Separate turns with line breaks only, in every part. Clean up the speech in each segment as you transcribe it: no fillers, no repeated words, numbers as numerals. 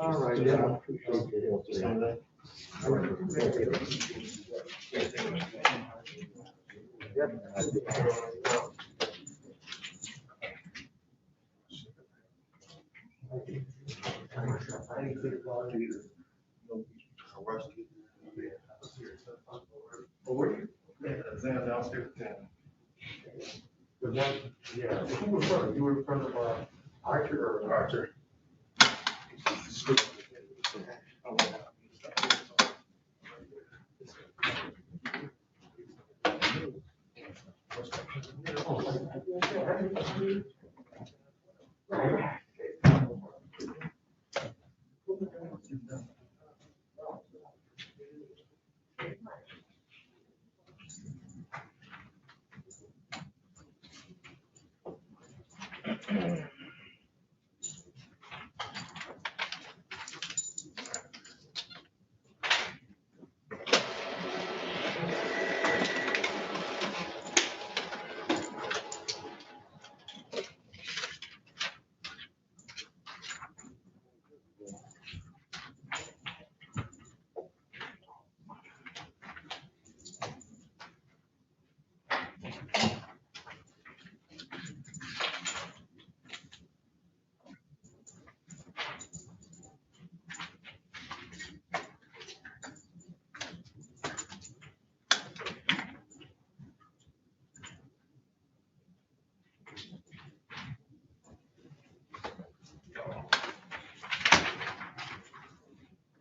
All right, yeah, I appreciate your help. Downstairs. Yeah, who was first? You were in front of Archer or Archer?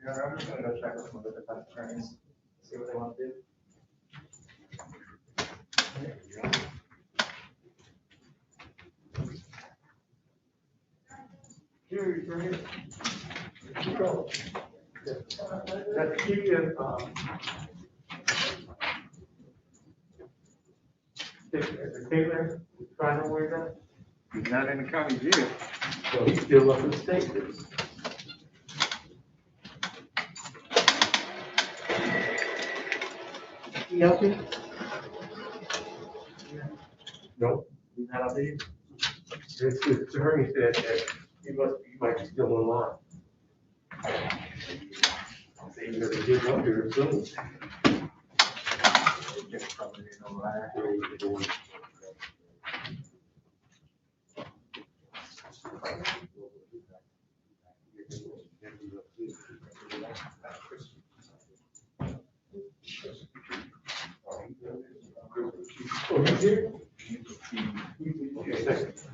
Yeah, I'm just gonna go check with some of the defense attorneys, see what they want to do. Here, you're here. You go. That's the key is, the Taylor, trying to work that?
He's not in the county jail.
So he's still up in the state. He out there? No, he's not out there. The attorney said that he might be still online. Say you're gonna get up here soon. Oh, he's here? Okay, thanks.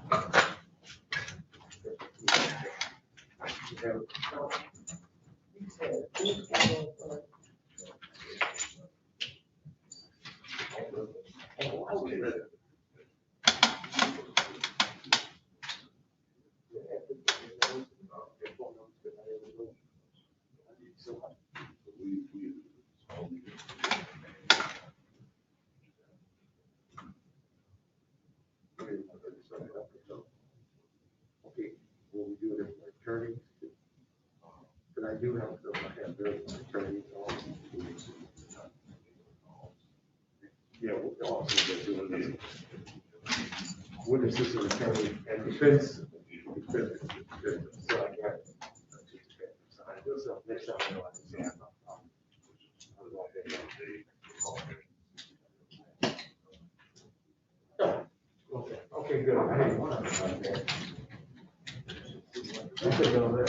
Okay, will we do it as an attorney? But I do have their attorney. Yeah, we'll also do it. What is this attorney and defense? So I got. So next time I know I can say okay, okay, good. I didn't want to like that. Okay, go there.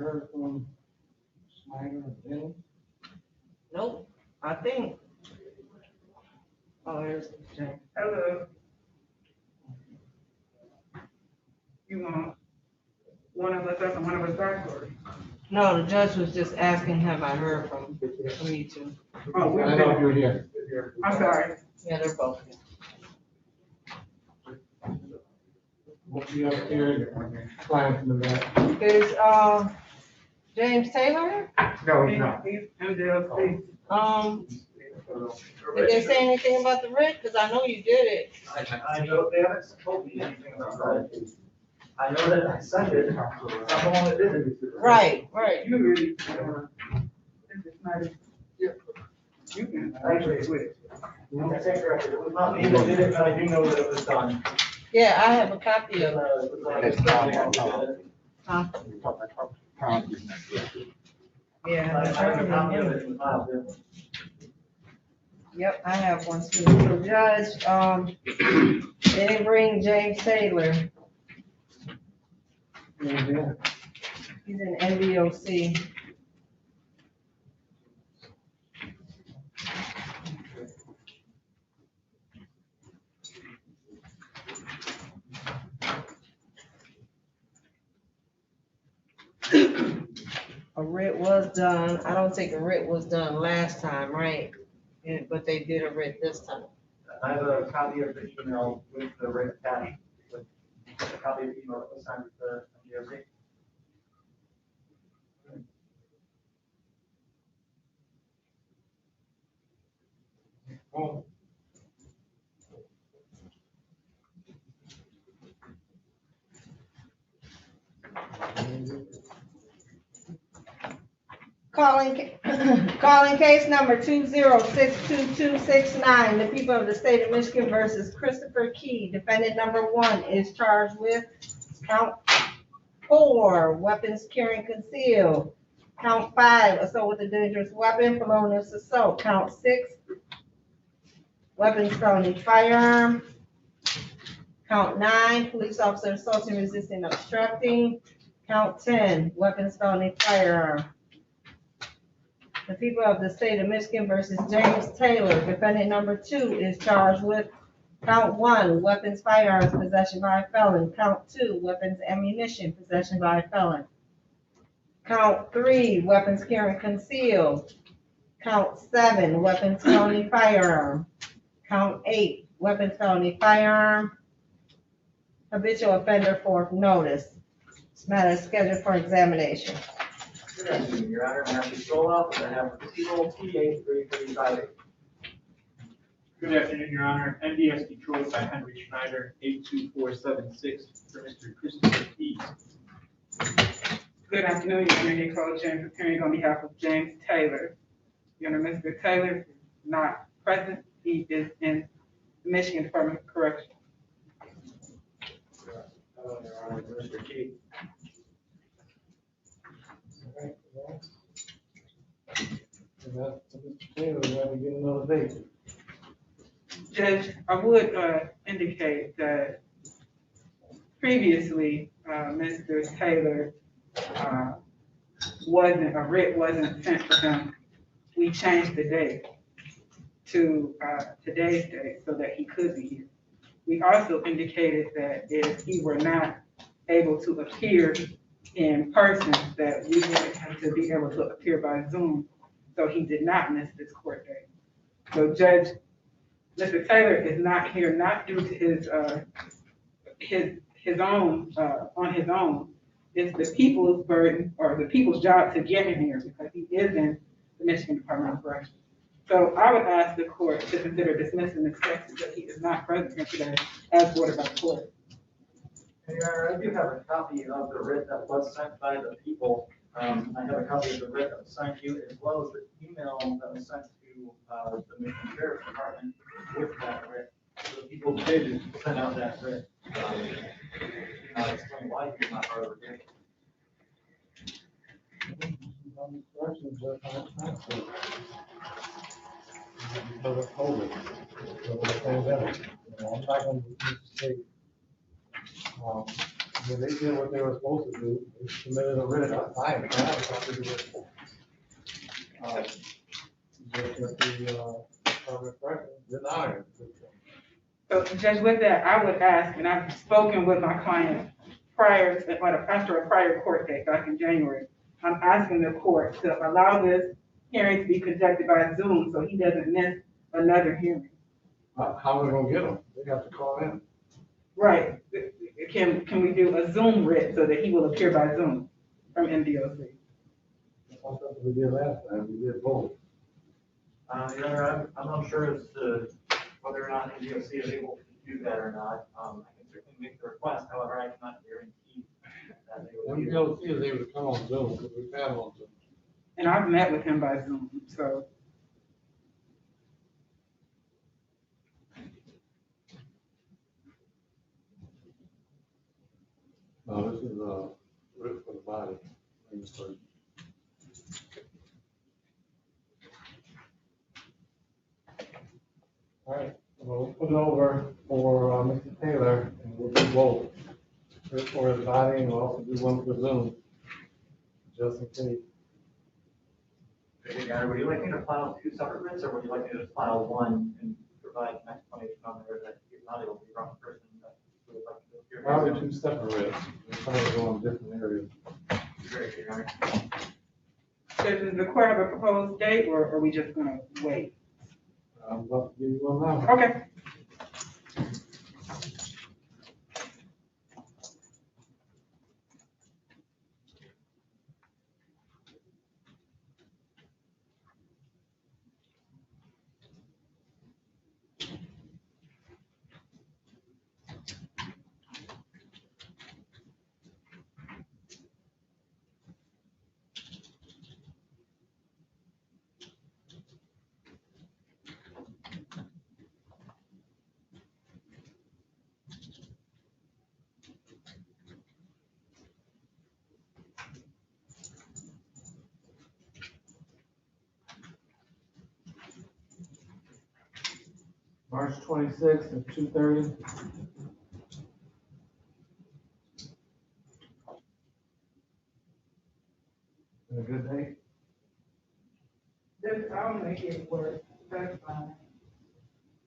heard from Snyder and Giles?
Nope, I think. Oh, there's James.
Hello. You want one of us up and one of us back, or?
No, the judge was just asking, have I heard from you two?
Oh, we've
I know
been,
you're here.
I'm sorry.
Yeah, they're both here.
What's the other here? Client in the back.
Is, James Taylor?
No, he's not.
He's MJLC.
Did they say anything about the writ? Cause I know you did it.
I know they haven't told me anything about that. I know that I sent it, I'm the one that did it.
Right, right.
You really, this is not, you can actually switch.
I stand corrected, it was not me that did it, but I do know that it was done.
Yeah, I have a copy of it. Huh? Yeah.
I have a copy of it in the file, too.
Yep, I have one too. So Judge, they didn't bring James Taylor.
Yeah.
He's in NBOC. A writ was done. I don't think a writ was done last time, right? Yeah, but they did a writ this time.
I have a copy of the email with the writ attached, with a copy of the email that was signed with the MGOC.
Oh,
Calling case number 2062269, the people of the state of Michigan versus Christopher Key. Defendant number 1 is charged with count 4, weapons carrying concealed. Count 5, assault with a dangerous weapon, felonious assault. Count 6, weapons felony firearm. Count 9, police officer assaulting, resisting, obstructing. Count 10, weapons felony firearm. The people of the state of Michigan versus James Taylor. Defendant number 2 is charged with count 1, weapons, firearms, possession by a felon. Count 2, weapons, ammunition, possession by a felon. Count 3, weapons carrying concealed. Count 7, weapons, felony firearm. Count 8, weapons, felony firearm. Habitual offender for notice. This matter is scheduled for examination.
Good afternoon, Your Honor, Matthew Soloff, and I have People T8335.
Good afternoon, Your Honor. MDS Detroit by Henry Schneider, 82476 for Mr. Christopher Key.
Good afternoon, Your Honor, Nicole James, appearing on behalf of James Taylor. Your Honor, Mr. Taylor is not present. He is in the Michigan Department of Correction.
Hello, Your Honor, Mr. Key.
Mr. Taylor, we have to get another date.
Judge, I would indicate that previously, Mr. Taylor a writ wasn't sent for him. We changed the date to today's date so that he could be here. We also indicated that if he were not able to appear in person, that we wanted him to be able to appear by Zoom, so he did not miss this court date. So Judge, Mr. Taylor is not here, not due to his own, on his own. It's the people's burden or the people's job to get him here because he is in the Michigan Department of Corrections. So I would ask the court to consider dismissing this case because he is not present here today as ordered by the court.
Your Honor, I do have a copy of the writ that was sent by the people. I have a copy of the writ that was sent to you, as well as the email that was sent to the Michigan Sheriff's Department with that writ. So the people did send out that writ. Explain why you're not part of the writ.
Corrections, but not so. Because of COVID, because of the pandemic. I'm not going to say, When they did what they were supposed to do, they submitted a writ, I have to do it. Just that the, Department of Corrections denied it.
So Judge, with that, I would ask, and I've spoken with my client prior, after a prior court date back in January. I'm asking the court to allow this hearing to be conducted by Zoom so he doesn't miss another hearing.
How are we gonna get them? They have to call in.
Right. Can we do a Zoom writ so that he will appear by Zoom from MDOC?
That's what we did last time, we did both.
Your Honor, I'm not sure as to whether or not NDOC is able to do that or not. I can certainly make the request, however, I cannot guarantee that they will.
MDOC is able to come on Zoom, because we've had them on Zoom.
And I've met with him by Zoom, so.
No, this is, writ for the body. All right, we'll put it over for, Mr. Taylor, and we'll do both. Writ for his body, and we'll also do one for Zoom, just in case.
Your Honor, would you like me to file two separate writs, or would you like me to just file one and provide an explanation on there that he's not able to be brought in person? That we would like to hear?
Probably two separate writs, we're trying to go in different areas.
Great, Your Honor.
Does the court have a proposed date, or are we just gonna wait?
I'm about to give you one now.
Okay.
March 26th at 2:30. A good day.
I'll make it work, that's fine.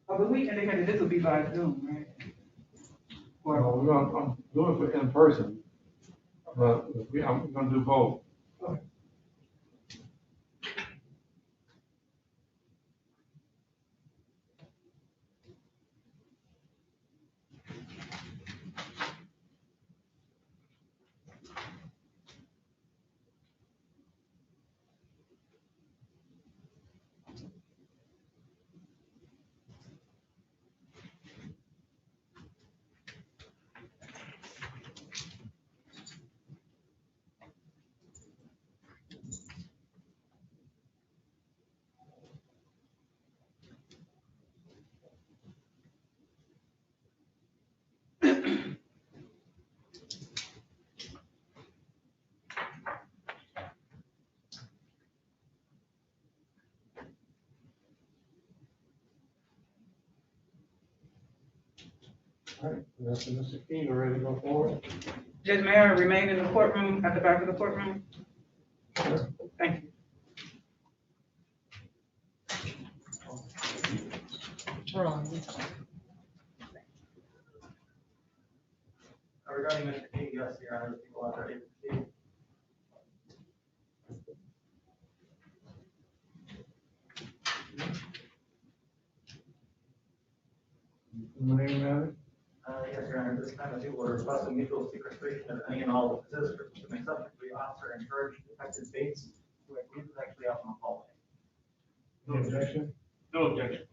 Oh, but we indicated this will be by Zoom, right?
Well, I'm doing it in person, but I'm gonna do both. All right, that's Mr. Key, we're ready to go forward.
Judge, may I remain in the courtroom, at the back of the courtroom?
Sure.
Thank you.
Regarding Mr. King, yes, Your Honor, the people are able to see.
Name matter?
Yes, Your Honor, this time the people are requesting mutual sequestration of any and all witnesses for specific subject to the officer in charge, Detective Bates, who I believe is actually out in the hallway.
No objection?
No objection.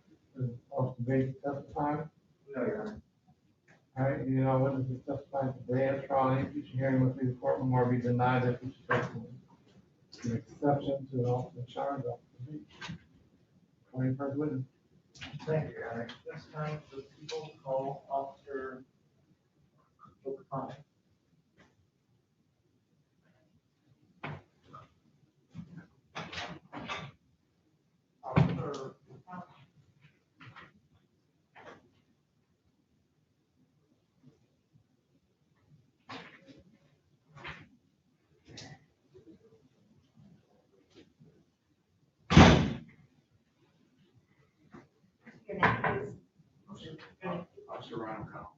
Officer Bates testifying?
No, Your Honor.
All right, you know, witnesses testifying today at trial, any future hearing must be the courtroom or be denied their future testimony. An exception to the officer in charge, Officer Bates. Call your first witness.
Thank you, Your Honor. This time the people call Officer 439. Officer.
Officer Ryan O'Connell.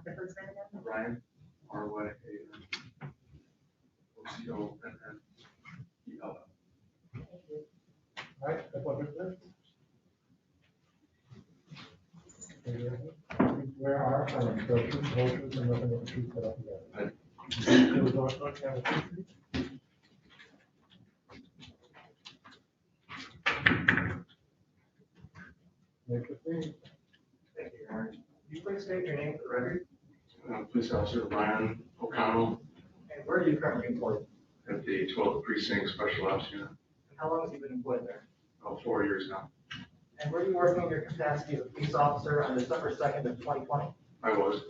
The first name again?
Ryan, R-Y-A-N-O-C-O-N-N-E-L-L.
Thank you.
All right, step up here. Where are, the truth, whole truth, and nothing but the truth put up together. It was on, camera. Make the thing.
Thank you, Aaron. Can you please state your name for the record?
Police Officer Ryan O'Connell
And where are you currently employed?
at the 12th Precinct Special Ops Unit.
And how long have you been employed there?
About 4 years now.
And were you working in your capacity as a police officer on December 2nd of 2020?
I was,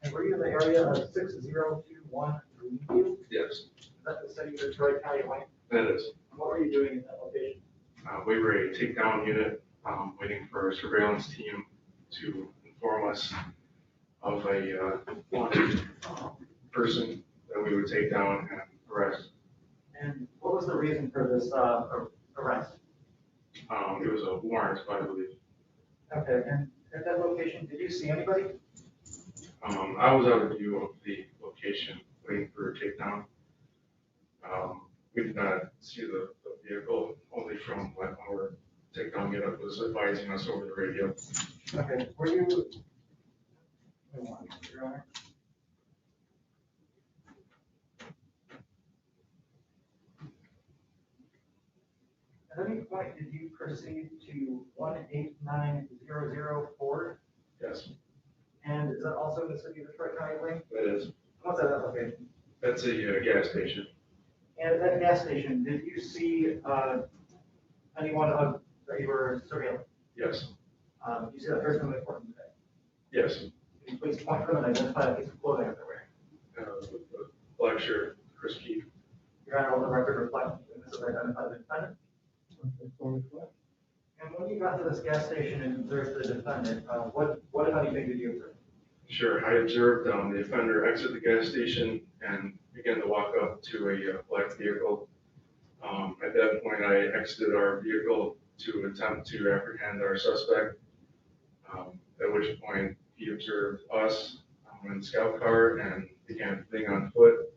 And were you in the area of 6021 Greenview?
yes,
Is that the city of Detroit County line?
that is.
What were you doing in that location?
We were a takedown unit, waiting for a surveillance team to inform us of a wanted person that we would take down and arrest.
And what was the reason for this arrest?
It was a warrant, I believe.
Okay, and at that location, did you see anybody?
I was out of view of the location, waiting for a takedown. We did not see the vehicle, only from what our takedown unit was advising us over the radio.
Okay, were you? Your Honor. At any point, did you proceed to 18900
Yes,
And is that also in the city of Detroit County lane?
that is.
What's that location?
That's a gas station.
And at that gas station, did you see anyone that you were surveilling?
Yes,
You see that person in the court today?
yes.
Can you please point for them and identify the piece of clothing that they're wearing?
With the black shirt, Chris Keith.
Your Honor, will the record reflect that this is identified the defendant?
Okay, so reflect.
And when you got to this gas station and observed the defendant, what if anything did you observe?
Sure, I observed the offender exit the gas station and began to walk up to a black vehicle. At that point, I exited our vehicle to attempt to apprehend our suspect. At which point he observed us in the scout car and began fleeing on foot.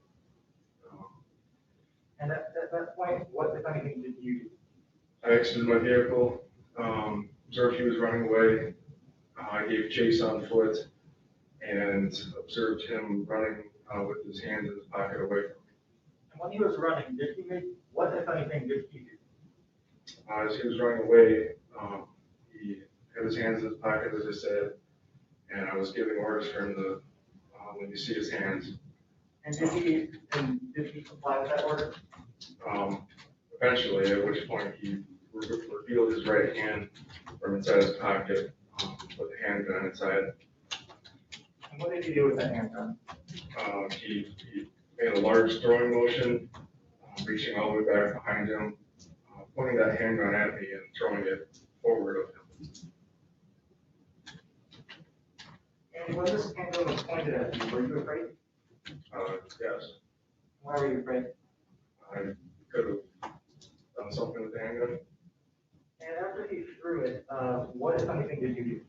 And at that point, what if anything did you do?
I exited my vehicle, observed he was running away. I gave chase on foot and observed him running with his hands in his pocket away from me.
And when he was running, what if anything did he do?
As he was running away, he had his hands in his pocket, as I said, and I was giving orders for him to, when you see his hands.
And did he comply with that order?
Eventually, at which point he revealed his right hand from inside his pocket with a handgun inside.
And what did he do with that handgun?
He made a large throwing motion, reaching all the way back behind him, pointing that handgun at me and throwing it forward of him.
And when this handgun was pointed at you, were you afraid?
Yes,
Why were you afraid?
I could have done something with the handgun.
And after he threw it, what if anything did you do?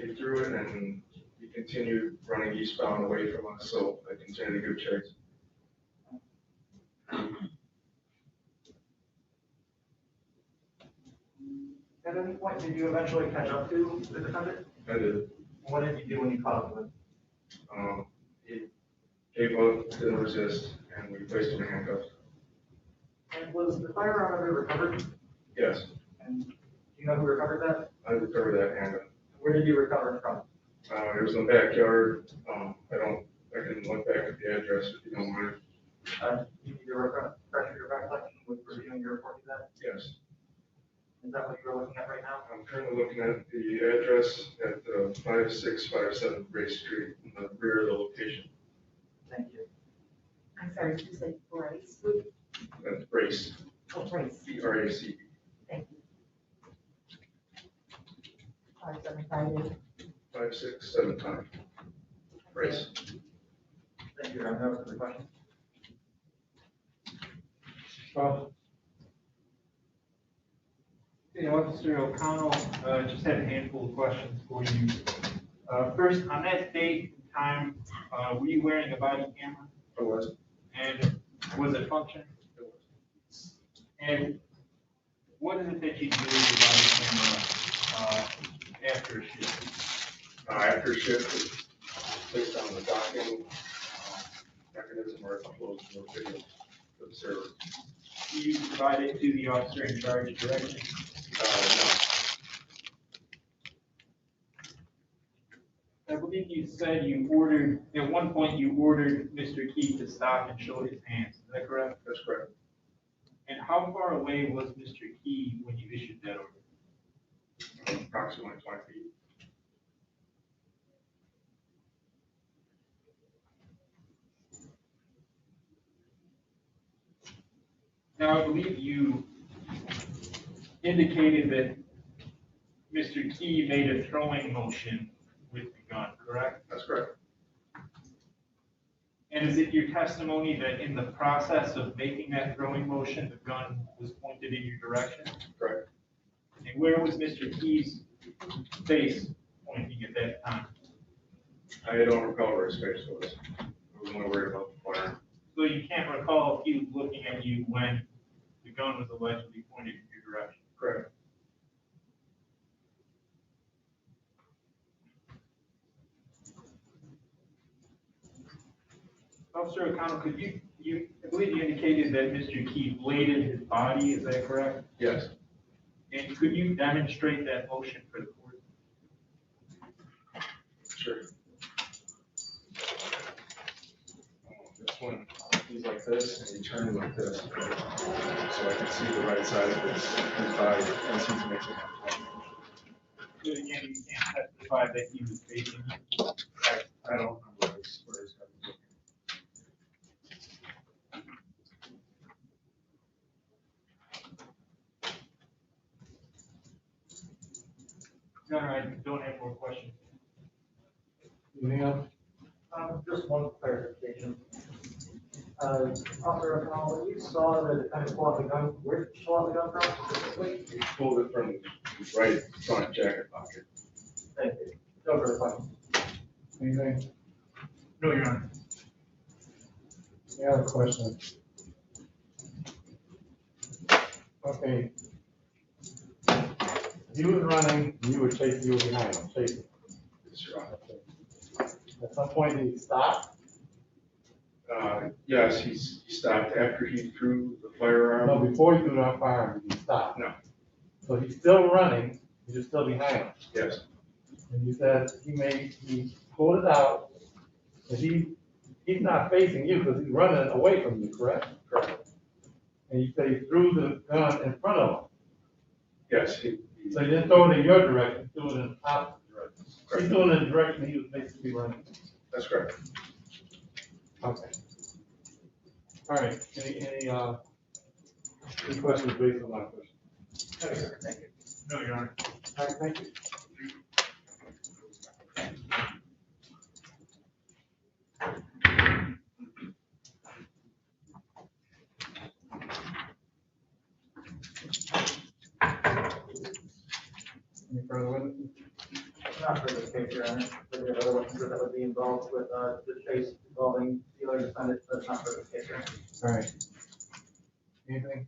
He threw it and he continued running eastbound away from us, so I continued to give chase.
At any point, did you eventually catch up to the defendant?
I did.
What did you do when you caught up with him?
He gave up, didn't resist, and we placed him in handcuffs.
And was the firearm ever recovered?
Yes,
And do you know who recovered that?
I recovered that handgun.
Where did you recover it from?
It was in the backyard. I can look back at the address if you don't mind.
You need to refresh your recollection with reviewing your report to that.
Yes,
Is that what you're looking at right now?
I'm currently looking at the address at 5657 Grace Street, in the rear of the location.
Thank you.
I'm sorry, did you say Bryce?
That's Grace,
Oh, Bryce,
BRAC.
thank you. 5758.
5675 Grace.
Thank you, Your Honor. No further questions?
Okay, Officer O'Connell, just had a handful of questions for you. First, on that date and time, were you wearing a body camera?
I was.
And was it functioning? And what is it that you do with the body camera after a shift?
After shift, it's placed on the docking mechanism or it's uploaded to the video to the server.
Do you provide it to the officer in charge directly?
No.
I believe you said you ordered, at one point you ordered Mr. Key to stop and show his hands. Is that correct?
That's correct.
And how far away was Mr. Key when you issued that order?
Approximately 20 feet.
Now, I believe you indicated that Mr. Key made a throwing motion with the gun, correct?
That's correct.
And is it your testimony that in the process of making that throwing motion, the gun was pointed in your direction?
Correct.
And where was Mr. Key's face pointing at that time?
I don't recall where his face was. I was only worried about the fire.
So you can't recall if he was looking at you when the gun was allegedly pointed in your direction?
Correct.
Officer O'Connell, I believe you indicated that Mr. Key bladed his body, is that correct?
Yes.
And could you demonstrate that motion for the court?
Sure. This one, he's like this, and he turned like this, so I can see the right side of his body as he's making that point.
But again, you can't testify that he was facing you.
I don't know where his head is looking.
No, I don't have more questions.
Anything else?
Just one clarification. Officer O'Connell, when you saw the defendant pull out the gun, where did you pull out the gun from specifically?
He pulled it from his right front jacket pocket.
Thank you. No further questions.
Anything?
No, Your Honor.
Any other questions? Okay. He was running, you were chasing, you were behind him, chasing.
Yes, Your Honor.
At some point, did he stop?
Yes, he stopped after he threw the firearm.
No, before you threw that firearm, did he stop?
No.
So he's still running, you're still behind him.
Yes,
And you said he pulled it out, and he's not facing you because he's running away from you, correct?
correct.
And you said he threw the gun in front of him.
Yes,
So you didn't throw it in your direction, you threw it in the opposite direction.
correct.
He's doing it in the direction he was basically running.
That's correct.
Okay. All right, any questions based on my question?
No, sir. Thank you.
No, Your Honor.
All right, thank you. Any further witnesses?
Not for this case, Your Honor. There are other witnesses that would be involved with the chase involving the other defendant, but not for this case, Your Honor.
All right. Anything?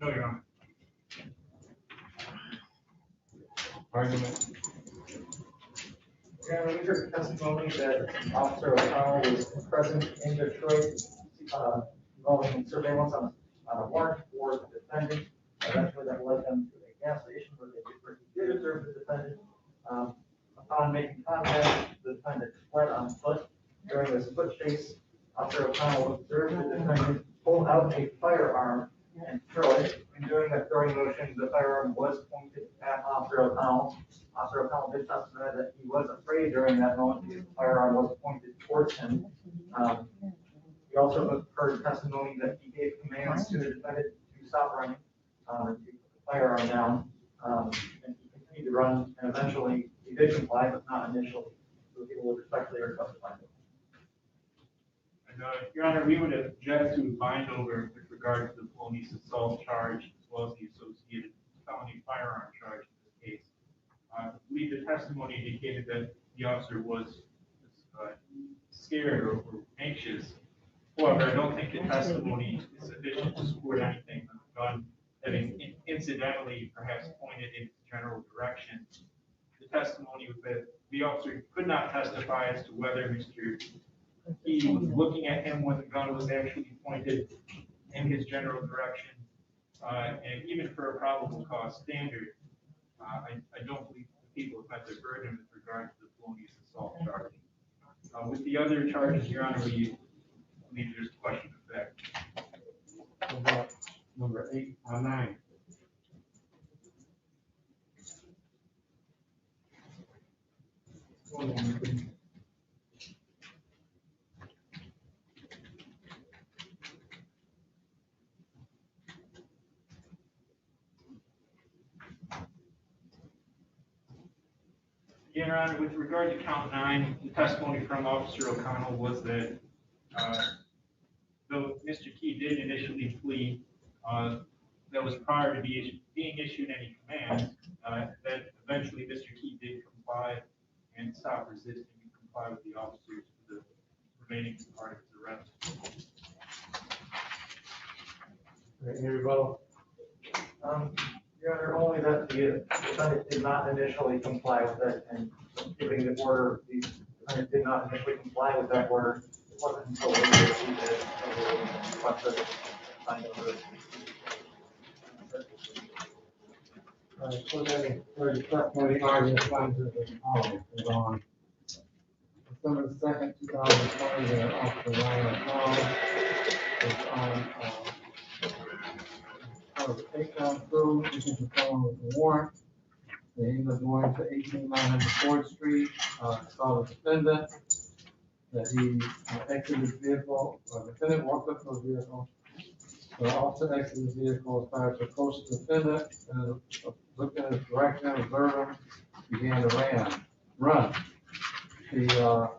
No, Your Honor.
Argument?
Your Honor, we heard testimony that Officer O'Connell was present in Detroit, involving surveillance on a warrant for the defendant. Eventually, that led them to a gas station where he did observe the defendant. Upon making contact, the defendant fled on foot. During this foot chase, Officer O'Connell observed the defendant pull out a firearm and throw it. And during that throwing motion, the firearm was pointed at Officer O'Connell. Officer O'Connell did testify that he was afraid during that moment because the firearm was pointed towards him. We also heard testimony that he gave commands to the defendant to stop running, and to put the firearm down. And he continued to run, and eventually he did comply, but not initially. So people would respectfully request to find him.
And, Your Honor, we would object to a bind over with regard to the police assault charge as well as the associated felony firearm charge in this case. I believe the testimony indicated that the officer was scared or anxious. However, I don't think the testimony is sufficient to support anything on the gun having incidentally perhaps pointed in its general direction. The testimony was that the officer could not testify as to whether Mr. Key was looking at him when the gun was actually pointed in his general direction. And even for a probable cause standard, I don't believe the people have met their burden with regard to the felonious assault charge. With the other charges, Your Honor, we believe there's a question of fact.
Number 8 or 9.
Your Honor, with regard to count 9, the testimony from Officer O'Connell was that though Mr. Key did initially flee, that was prior to being issued any commands, that eventually Mr. Key did comply and stop resisting and comply with the officers for the remaining part of his arrest.
Any rebuttal?
Your Honor, only that the defendant did not initially comply with it, and giving the order, the defendant did not initially comply with that order. It wasn't until later that he did, requested it, signed over.
So then, for the testimony, argument, lines of the following, is on December 2nd, 2020, the Officer Ronald is on, of the takedown crew, issued the phone with the warrant. They ended up going to 18900 4th Street, saw the defendant, that he exited his vehicle, the defendant walked up to the vehicle. The officer exited his vehicle, started to approach the defendant, and looked in his direction, observed him, began to run. The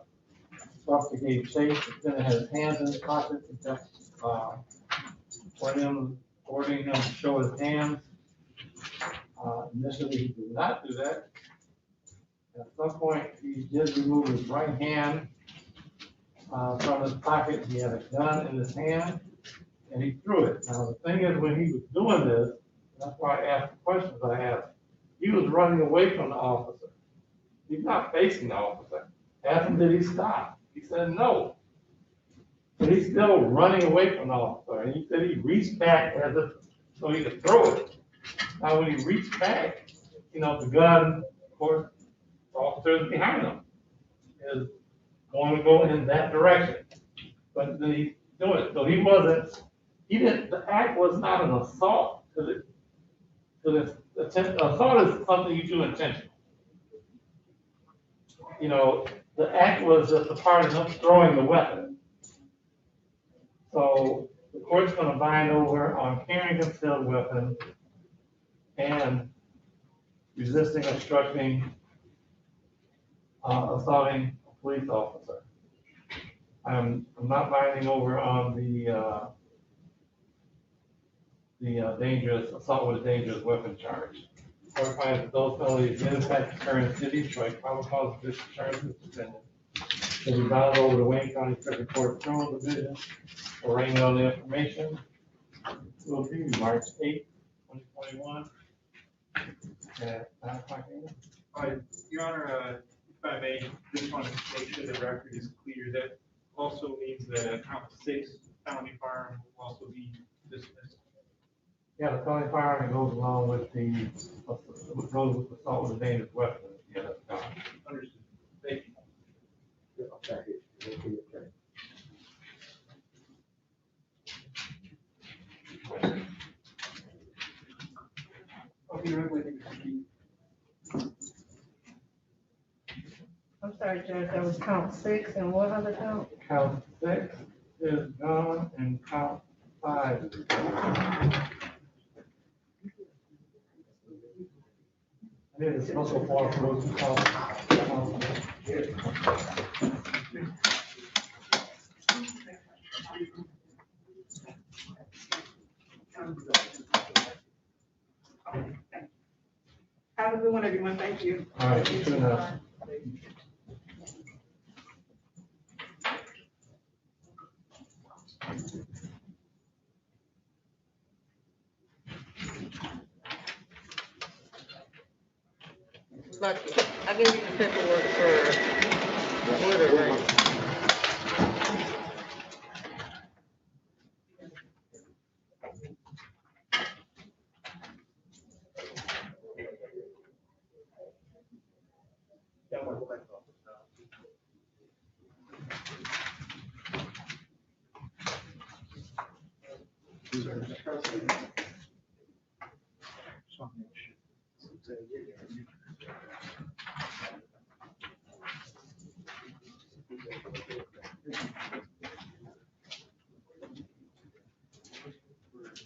officer gave chase, the defendant had his hands in his pockets, he just ordering him to show his hands. Initially, he did not do that. At some point, he did remove his right hand from his pocket. He had a gun in his hand, and he threw it. Now, the thing is, when he was doing this, that's why I asked the questions I asked. He was running away from the officer. He's not facing the officer. Asked him, did he stop? He said no. But he's still running away from the officer. And he said he reached back as if so he could throw it. Now, when he reached back, the gun, of course, the officer is behind him, is going to go in that direction. But then he's doing it. So the act was not an assault. Assault is something you do intentionally. The act was just a part of him throwing the weapon. So the court's going to bind over on carrying a concealed weapon and resisting, obstructing, assaulting a police officer. I'm not binding over on the dangerous assault with a dangerous weapon charge. Court finds that those felonies did in fact occur in the city of Detroit, probable cause of discharge of the defendant. Will be bound over to Wayne County Circuit Court Criminal Division, arraigned on the information. Will be March 8th, 2021. At 9 o'clock a.m.
Your Honor, if I may, just want to make sure the record is clear. That also means that count 6 felony firearm will also be dismissed.
Yeah, the felony firearm goes along with the assault with a dangerous weapon. Yeah, that's gone.
Understood. Thank you.
I'm sorry, Judge, that was count 6 and what other count?
Count 6 is gone and count 5 is gone. I think it's also far for those who count.
Have a good one, everyone. Thank you.
All right, you too now.
Lucky, I gave you the paperwork for Woodard, right?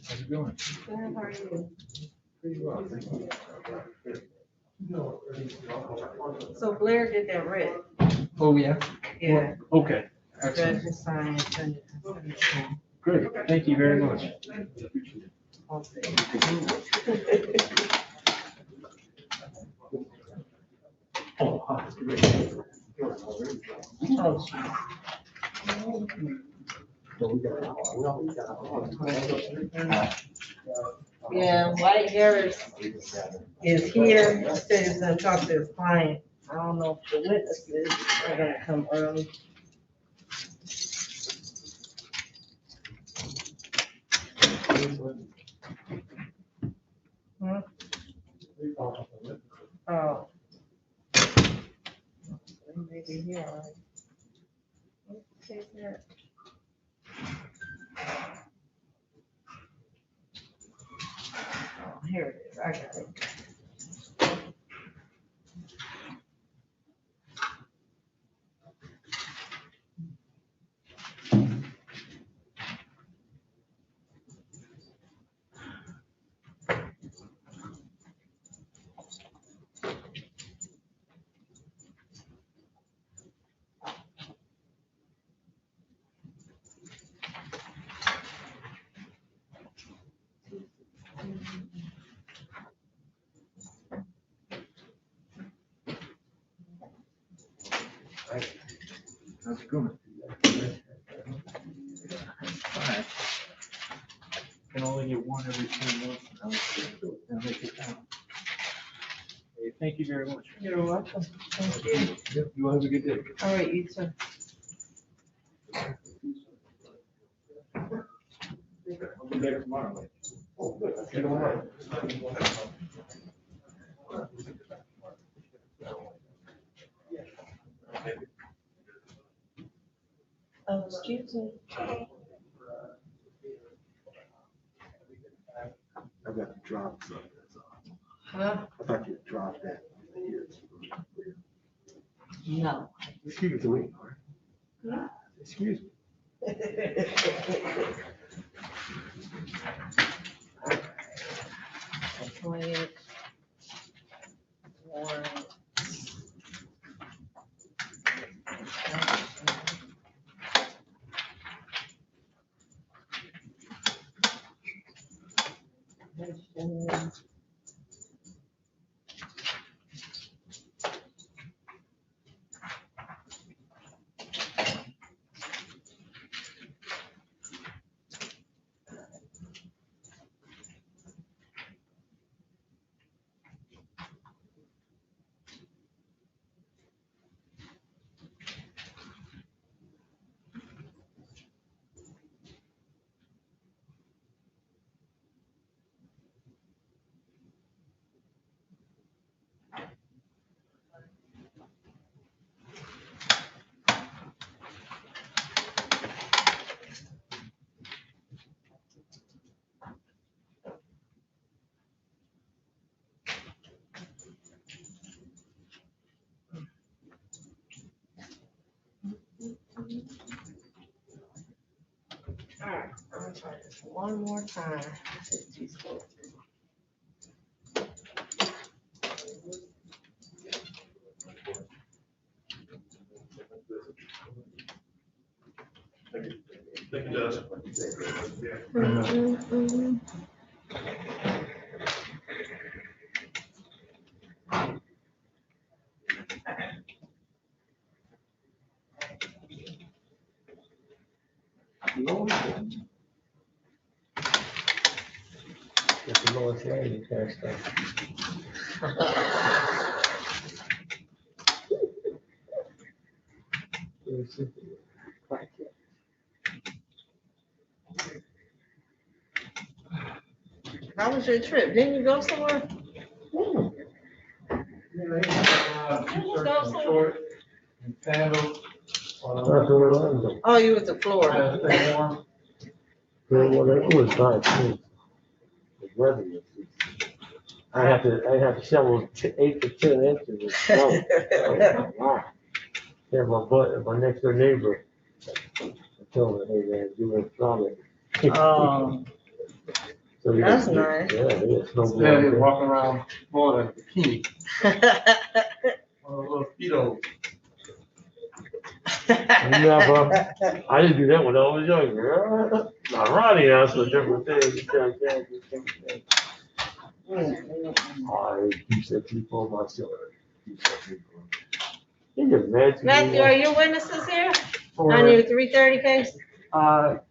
How's it going?
Good, how are you?
Pretty well, thank you.
So Blair did that red.
Oh, yeah?
Yeah.
Okay,
Judge
excellent.
just signed, send it to him.
Great, thank you very much. Oh, hi, great.
Oh, yeah, White Harris is here, said he's gonna talk to his client. I don't know if the witnesses are gonna come early. Hmm? Oh. They may be here, all right. Take that. Oh, here it is, I got it.
How's it going? Fine. Can only get one every 2 months, and I'll make it count. Hey, thank you very much.
You're welcome. Thank you.
Yep, you have a good day.
All right, you too.
I'll be back tomorrow.
Oh, good. You don't mind.
Excuse me.
I got to drop something.
Huh?
I thought you dropped that.
No.
Excuse me. Excuse me.
Appointed warrant. Motion. All right, I'll try this one more time.
Thank you, Judge. Get the lowest rating, kind of stuff.
How was your trip? Didn't you go somewhere?
T-shirts and shorts and sandals.
That's Orlando.
Oh, you was in Florida.
Stay warm.
Well, it was nice, too. The weather was. I have to shovel 8 to 10 inches of snow. Oh, my God. Yeah, my next door neighbor, I told her, hey, man, you were solid. So, yeah,
That's nice.
Yeah, yeah, snow
Instead, he's
blowing.
walking around Florida in a bikini, one of those little
Never. I didn't do that when I was younger. Now, Ronnie asked for different things. I keep that people myself. You get mad to
Matthew, are
me.
your witnesses here on your 330 case?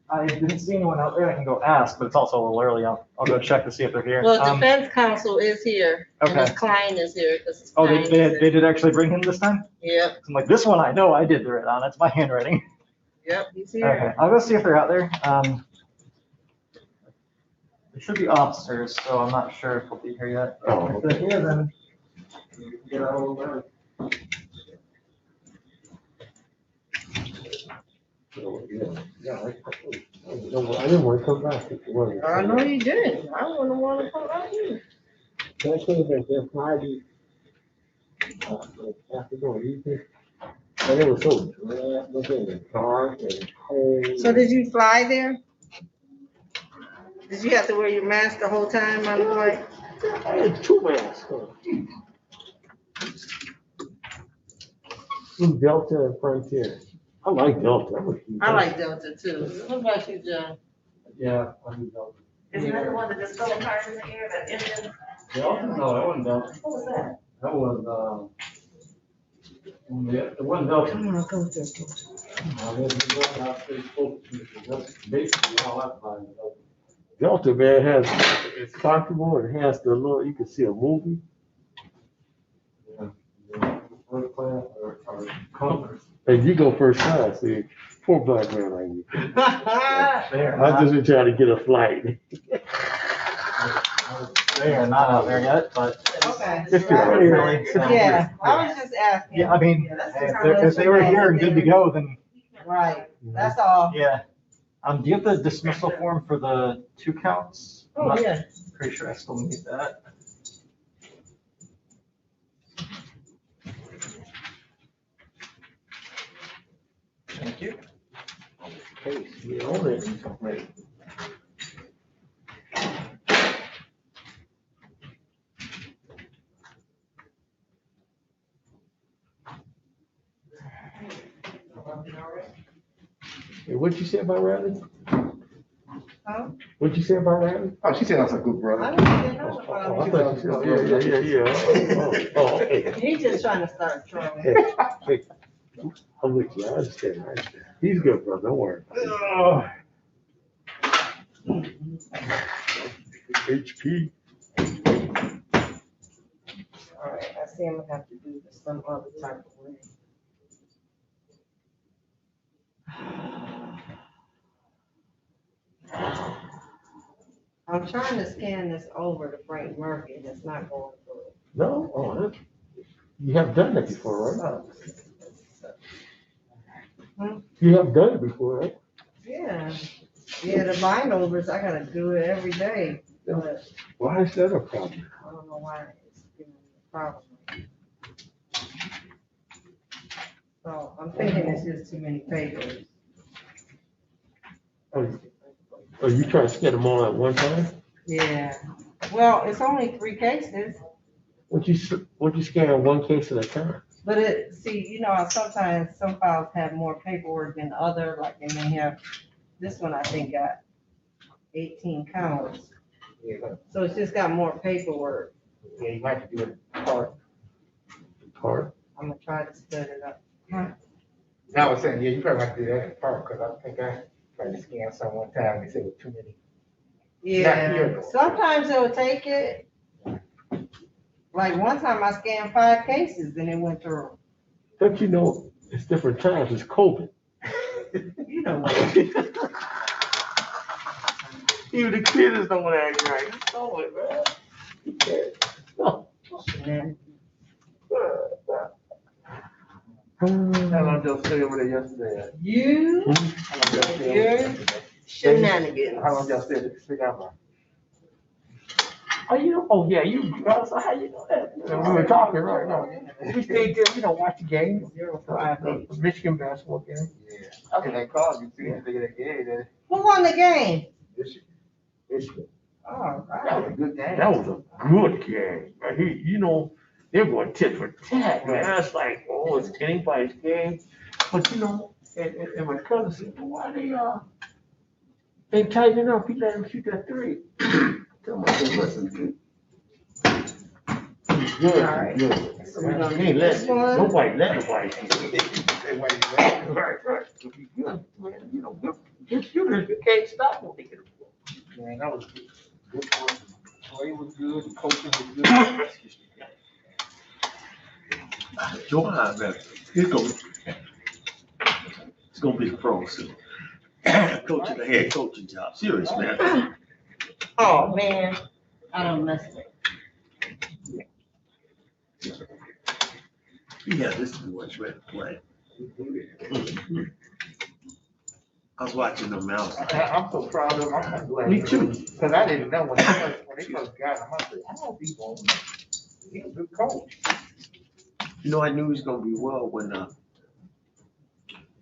I didn't see anyone out there. I can go ask, but it's also a little early. I'll go check to see if they're here.
Well, defense counsel is here, and his
Okay.
client is here, because his
Oh,
client is
they
here.
did actually bring him this time?
Yep,
I'm like, this one I know I did the writ on. That's my handwriting.
yep, he's
Okay,
here.
I'll go see if they're out there. There should be officers, so I'm not sure if they'll be here yet.
Oh,
If they're here, then we can get out a little better.
I didn't want to come back. It wasn't.
I know you did. I wouldn't want to come out here.
That could have been there Friday. Afternoon, evening. And it was so drab, looking and dark and cold.
So did you fly there? Did you have to wear your mask the whole time on the flight?
I had 2 masks on. Flew Delta and Frontier. I like Delta.
I like Delta too. What about you, John?
Yeah, I knew Delta.
Isn't that the one that just fell apart in the air, that engine?
Delta? No, that wasn't Delta.
What was that?
That was, it wasn't Delta.
Come on, come to.
Basically, all that flying Delta.
Delta, man, it's comfortable. It has the little, you can see a movie.
First class or comfort.
And you go first class, see, poor black man like you.
They are
I
not,
just been trying to get a flight.
they are not out there yet, but
Okay.
It's pretty
early, so-
Yeah, I was just asking.
yeah, I mean,
Yeah, that's
hey,
the
if they were here and good to go, then
Right, that's all.
yeah. Do you have the dismissal form for the 2 counts? I'm
Oh,
not
yeah.
pretty sure I still need that. Thank you.
You own it. Hey, what'd you say about Riley?
Huh?
What'd you say about Riley?
Oh, she said I was a good
I
brother.
didn't say
Oh,
nothing
I
about
thought you said, yeah. Oh, okay.
it. He's just trying to start trouble.
Hey, I'm with you, I understand. He's good, bro, don't worry. HP.
All right, I see I'm gonna have to do this some other type of way. I'm trying to scan this over to Frank Murphy, and it's not going through.
No, you have done that before, right? You have done it before, right?
Yeah, yeah, the bindovers, I gotta do it every day, but
Why is that a problem?
I don't know why it's giving me a problem. So I'm thinking it's just too many papers.
Oh, you trying to scan them all at one time?
Yeah, well, it's only 3 cases,
Would you scan one case at a time?
but see, you know, how sometimes some files have more paperwork than other, like they may have, this one I think got 18 counts. So it's just got more paperwork.
Yeah, you might have to do it part.
Part?
I'm gonna try to split it up.
Now I was saying, yeah, you probably have to do that in part, because I think Tried to scan some one time, they said it was too many.
Yeah,
here.
sometimes it'll take it. Like one time I scanned 5 cases and it went through.
Don't you know, it's different times, it's COVID.
You know what? Even the kids don't want to act right. It's COVID, man.
No.
How long just stay over there yesterday?
You,
How long just stay over there
You're-
yesterday?
shenanigans.
How long just stay down? Oh, you know, oh yeah, so how you know that? We were talking, right? No, we stayed there, we don't watch the game. The Michigan basketball game. Yeah. How can they call you? See, they get a game, then
Who won the game?
Michigan.
Oh,
That
right.
was a good game. That was a good game. But they're going tit for tat, man. I was like, oh, it's anybody's game. But and my cousin said, well, why they tighten up? He let him shoot that three. Tell him, I said, listen, dude. He's good.
All right.
Good.
So we're gonna
He ain't
do this
letting
one.
nobody let nobody. Right. So he's good, man. Good shooters, you can't stop them. Man, that was good. Play was good, the coaching was good.
Johan, man, it's gonna be the pro soon. Coaching the head coaching job, serious, man.
Oh, man. I don't mess with it.
Yeah, this is what's ready to play. I was watching them mouse.
I'm so proud of him. I'm so glad.
Me too.
Because I didn't know when they first got him, I said, I don't be going. He's a good coach.
I knew he was gonna be well when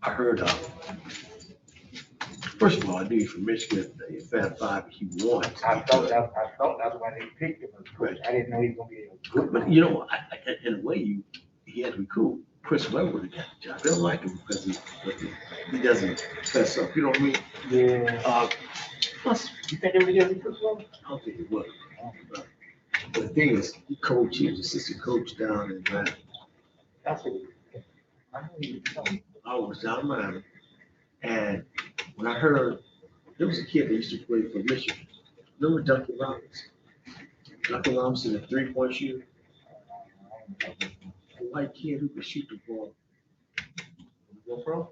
I heard. First of all, I knew he from Michigan. In Fab Five, he won.
I thought that's why they picked him as coach. I didn't know he was gonna be a good.
But in a way, he had to be cool. Chris Webber would have got the job. They don't like him because he doesn't fess up. You know what I mean?
Yeah.
Plus,
You think they would get Chris Webber?
I don't think it would. But the thing is, he was assistant coach down in Atlanta.
That's what. I know he was telling.
I was down in Miami. And when I heard, there was a kid that used to play for Michigan. Remember Duncan Robinson? Duncan Robinson, a 3-point shooter. A white kid who could shoot the ball.
Go pro?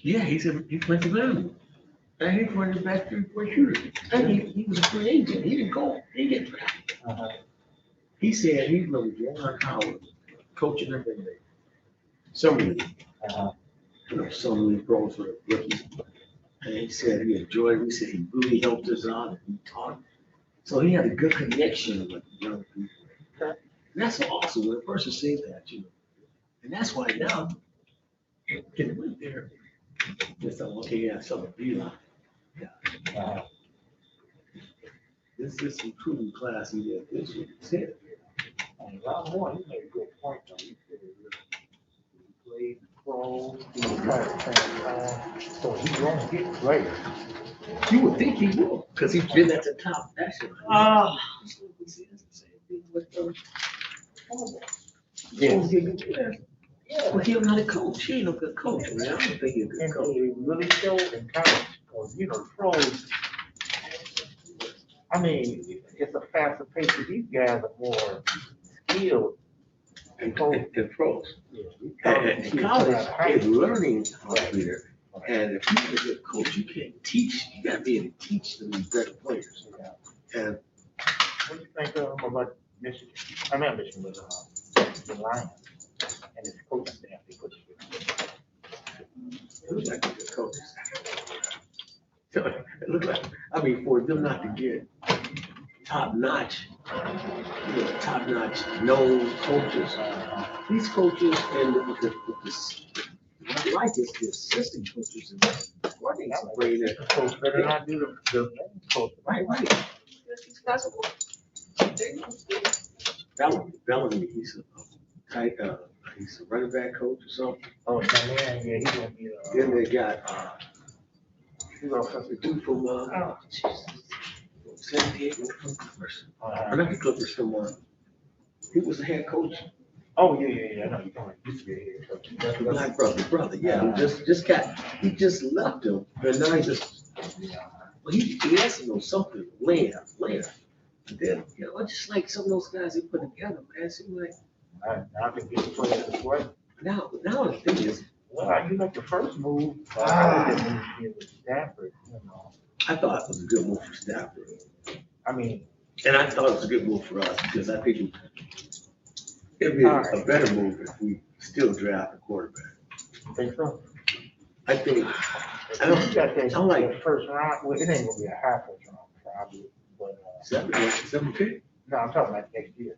Yeah, he played for them. And he played the best 3-point shooter. And he was a free agent. He didn't go. He didn't get drafted. He said he loved Ron Howard, coaching them in the summer league. Summer league pros for rookies. And he said he enjoyed it. He said he really helped us out and he taught. So he had a good connection with young people. And that's so awesome when a person says that, And that's why now, getting went there, it's like, okay, yeah, something to be like. Yeah. This is some proven class he did this year. He said.
And a lot more, he made a good point though. He said he played pro, he was trying to transform, so he's gonna get players.
You would think he will, because he's been at the top nationally.
Oh.
Yes.
But he don't know how to coach. He ain't no good coach, man. I don't think he's a good
And
coach.
it really showed in college, because, the pros, I mean, it's a faster pace, but these guys are more skilled.
And pros.
Yeah,
And in college, they're learning how to be there. And if you're a good coach, you can't teach. You gotta be able to teach them these better players. And
What do you think about Michigan? I'm not Michigan, but the Lions and his coaching staff, they put together.
who's like good coaches? So it looked like, for them not to get top-notch, top-notch known coaches. These coaches and what I like is the assistant coaches and running way that
Coach better not do the main coach.
right. These guys are Bellamy, he's a running back coach or something.
Oh, man, yeah, he's gonna be,
Then they got
he's gonna
the dude from San Diego from Clippers. Not the Clippers from he was the head coach
Oh, yeah, I know, you're talking, used to be here.
The black brother, yeah, he just left him, and now well, he has to know something, land. And then, it's just like some of those guys he put together, man, it seemed like,
I can get the players this way.
now the thing is,
Well, you make the first move, with Stafford, you know.
I thought it was a good move for Stafford,
I mean,
and I thought it was a good move for us, because I think it'd be a better move if we still draft a quarterback.
I think so.
I think,
I know you got that,
I'm like-
that first round, well, it ain't gonna be a half first round, probably, but,
seven pick?
no, I'm talking about next year.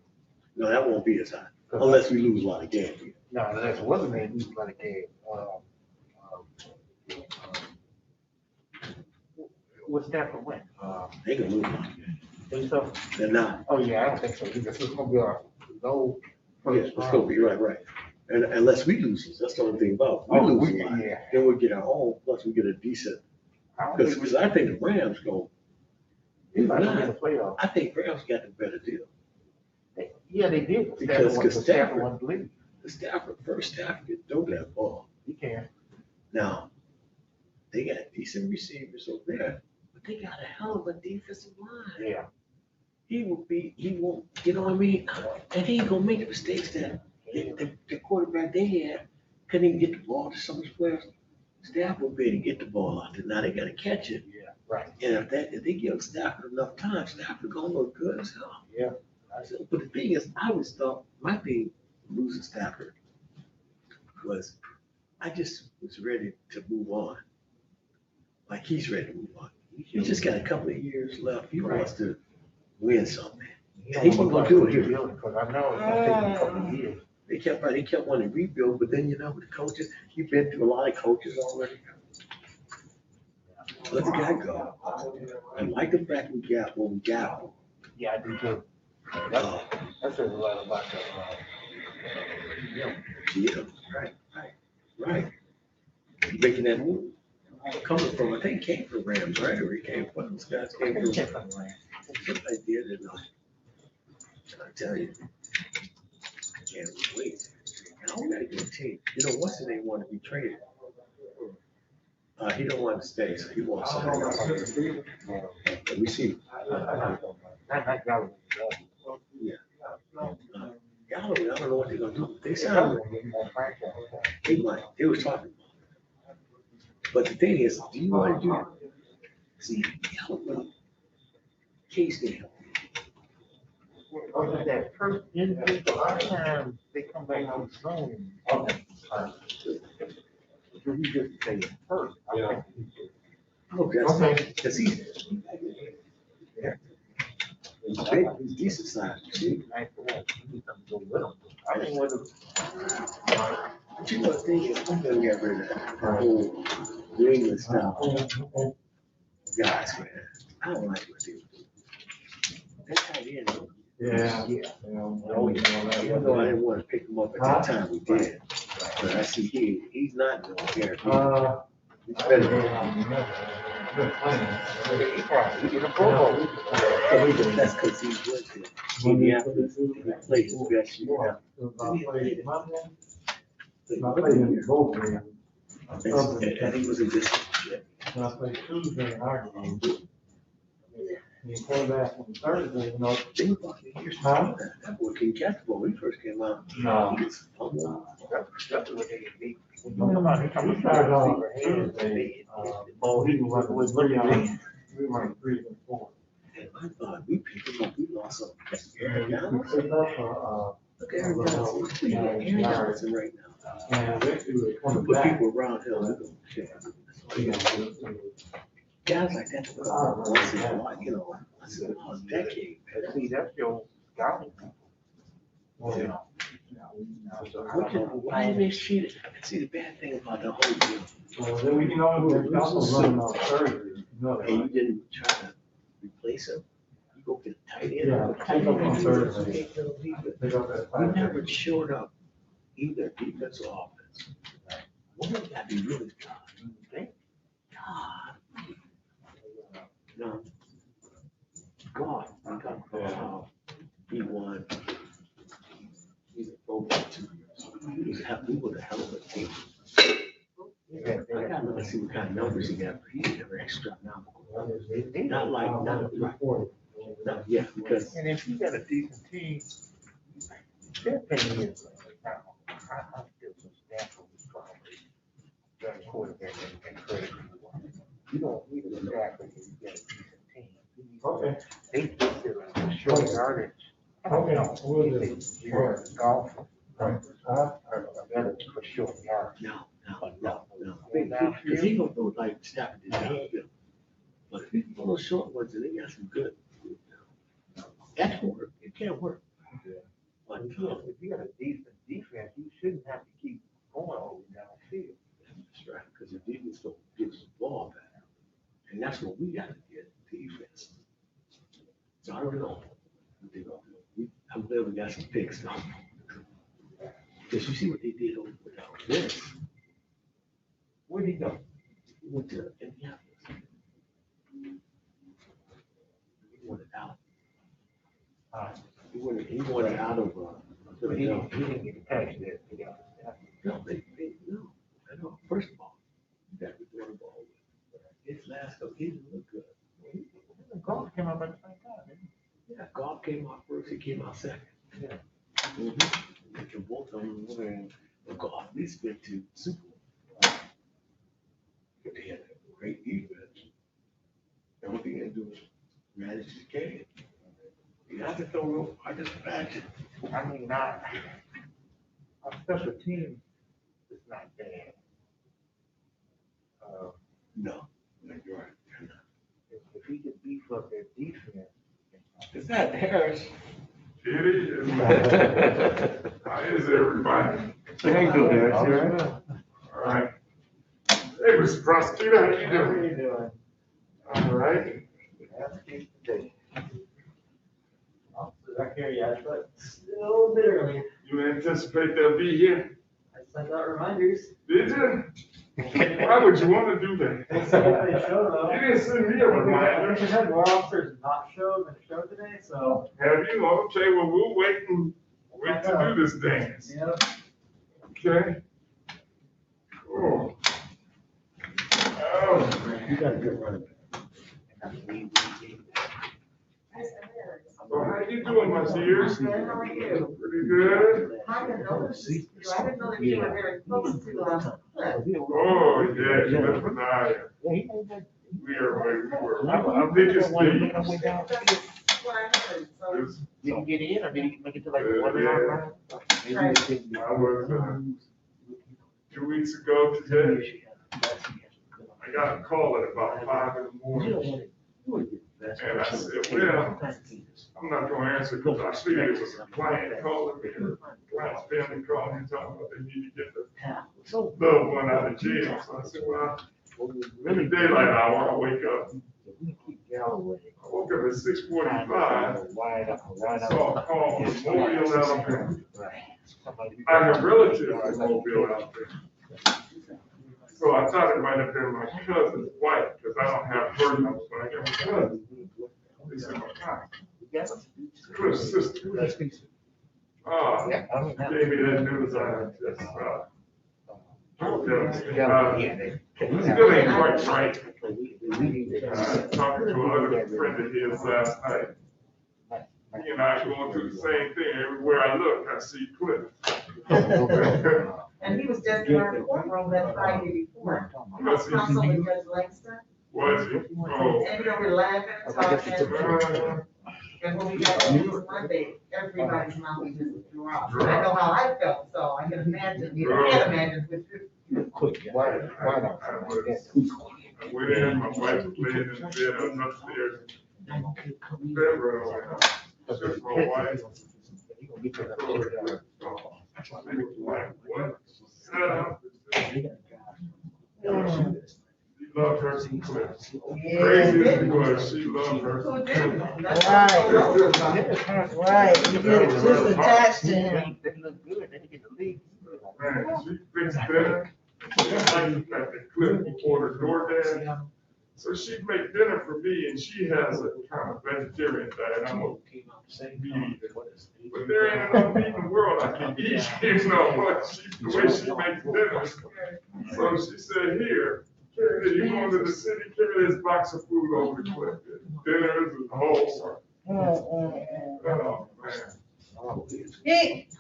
No, that won't be as high, unless we lose a lot of games.
No, that's wasn't a lose by the game. What's Stafford win?
They can lose a lot of games.
Think so?
They're not.
Oh, yeah, I don't think so. This is gonna be a low
Yeah,
first
it's
round.
gonna be right. And unless we lose, that's the only thing about, it. We lose a lot,
yeah.
then we'll get our own, plus we get a decent,
I don't think
because I think the Rams go,
we're not gonna get the playoffs.
I think Rams got the better deal.
Yeah, they did.
Because
Stafford
Stafford-
wanted to leave.
The Stafford can throw that ball.
He can.
Now, they got decent receivers over there, but they got a hell of a defensive line.
Yeah.
He won't, you know what I mean? And he ain't gonna make the mistakes that the quarterback they had couldn't even get the ball to some of his players. Stafford will be able to get the ball out there. Now they gotta catch it.
Yeah, right.
And if they give Stafford enough time, Stafford gonna look good as hell.
Yeah.
But the thing is, I always thought my thing losing Stafford was I just was ready to move on. Like he's ready to move on. He just got a couple of years left. He wants to win something. And he wasn't gonna do it here.
Because I know it's gonna take a couple of years.
They kept wanting to rebuild, but then with the coaches, you've been through a lot of coaches already. Let the guy go. I like the fact we got what we got.
Yeah, I do too. That says a lot about that.
Yeah, right. You making that move? Coming from, I think came from Rams, right? Or he came from, those guys came from. Somebody did it. I tell you. I can't wait. And I gotta get a team. What's the name want to be traded? He don't want to stay, so he wants to. We see. Giles, I don't know what they're gonna do. They sound. They was talking. But the thing is, do you want to do it? See, Case didn't help.
That first injury, a lot of times they come back on zone. He just stay hurt. I think
Oh,
Okay.
Cause he's big, he's decent size, see?
nice for that. He come go with him. I think with him.
But you know the thing is, I'm gonna get rid of that whole New England style guys, man. I don't like what they do. That tight end.
Yeah.
Oh, yeah. Even though I didn't want to pick him up at that time, we did. But I see he's not no guarantee. He's better than
He probably get a Pro Bowl.
that's because he went to Indianapolis. He played his best year. And he was in this.
When I played Tuesday in our game, he came back on Thursday,
Think about it, here's that boy can catch the ball when he first came out.
No.
He was fumble.
That's what they be. Come on, he come
We started off Thursday, he was running we were 3 and 4.
And I thought we picked him up, we lost some.
And
Aaron
we picked up,
Look at Aaron Johnson. Look at Aaron Johnson right now.
and eventually we were
Put
20 back.
people around him. They're gonna check. Guys like that, once in a while, I said, a decade.
See, that's your scouting.
Yeah.
Why did they cheat it? I can see the bad thing about the whole deal.
So then we, we also running on Thursday,
And you didn't try to replace him? You go get a tight end.
Yeah, take up on Thursday.
We
Pick up at 5.
never showed up either defense or offense. One of them got to be really good. God. No. God, he won. He's a pro We would have held it. I gotta look and see what kind of numbers he got, but he never extra now. Not like, not right. No, yeah, because.
And if you got a decent team, their thing is, now, I feel some natural probably young quarterback and credit. You don't need a staff when you get a decent team.
Okay.
They just feel like a short yardage. I don't know.
We'll
If
just-
you're a golfer,
Right.
or better for short yardage.
No. Because he gonna go like Stafford did downfield. But if he's one of those short ones, and they got some good. That can work. It can't work. But
If you got a decent defense, you shouldn't have to keep going all the way downfield.
that's right, because the defense don't get the ball back. And that's what we gotta get, defense. So I don't know. I'm glad we got some picks though. Because you see what they did over without this.
Where'd he go?
He went to Indianapolis. He wanted out. He wanted out of,
But he didn't get attached there. He got-
no, no. I know, first of all, you got to throw the ball with. His last couple, he didn't look good.
Golf came up at the same time, didn't
Yeah, Goff came out first, he came out second.
Yeah.
Mm-hmm. Both of them were, well, Goff at least been to Super Bowl. But they had a great defense. The only thing they do is manage the game. You have to throw real, I just imagine.
he? I mean, not, our special team is not bad.
No, you're right.
If he could beef up their defense.
It's not Harris.
It is. How is everybody?
How you doing, Harris? You all right?
All right. Hey, Mr. Prosecutor, how you
How
doing?
you doing?
All right.
That's good today. I hear you, but still a little bit early.
You anticipate they'll be here?
I sent out reminders.
Did you? Why would you want to do that?
They said if they show though.
You didn't send me a
We
reminder.
should have more officers not show than show today, so.
Have you? Okay, well, we'll wait to do this dance.
Yep.
Okay? Cool. Oh,
You got a good running back.
so how you doing, my dear?
Good, how are you?
Pretty good?
I didn't know this, I didn't know that you were very close to, Cliff.
Oh, yeah, you live in Iowa. We were, I think it's the,
That's what I heard, so.
it's,
Did he get in or did he make it to like
Yeah,
the 1 yard
yeah.
line?
I was, 2 weeks ago today, I got a call at about 5 in the morning. And I said, well, I'm not gonna answer because I see it was a client calling me, or client's family calling me, talking about they need to get the loved one out of jail. So I said, well, in the daylight hour, I wake up. I woke up at 6:45, saw a call from Mobile, Alabama. I have relatives in Mobile, Alabama. So I thought it might have been my cousin's wife, because I don't have her number, but I got my cousin. They said, my cousin. Cliff's sister. Gave me that news, I just, still ain't quite right. Talking to another friend of his last night. He and I going through the same thing. Everywhere I look, I see Cliff.
And he was just in our courtroom that Friday before.
Was he?
Councilman Judge Langston.
Was he? Oh.
And we were laughing and talking. And when we got to this Monday, everybody's mouth was just dropped. I know how I felt, so I can imagine, you can't imagine with you.
Why not?
I went in, my wife was laying in bed, I was upstairs. Bedroom. Just my wife. What? Shut up. She loved her some Cliffs. Crazy as it was, she loved her some
Who
Cliffs.
didn't? That's what I'm so old about.
Right, you get just attached to him.
They look good, they get the league.
Man, she fixed dinner. She liked the Cliff ordered DoorDash. So she'd make dinner for me, and she has a kind of vegetarian diet. I'm a meat eater. But there ain't enough meat in the world I can eat, you know, but the way she makes dinners. So she said, here, carry you going to the city, carry this box of food over to Cliff. Dinners and the whole work. Oh, man.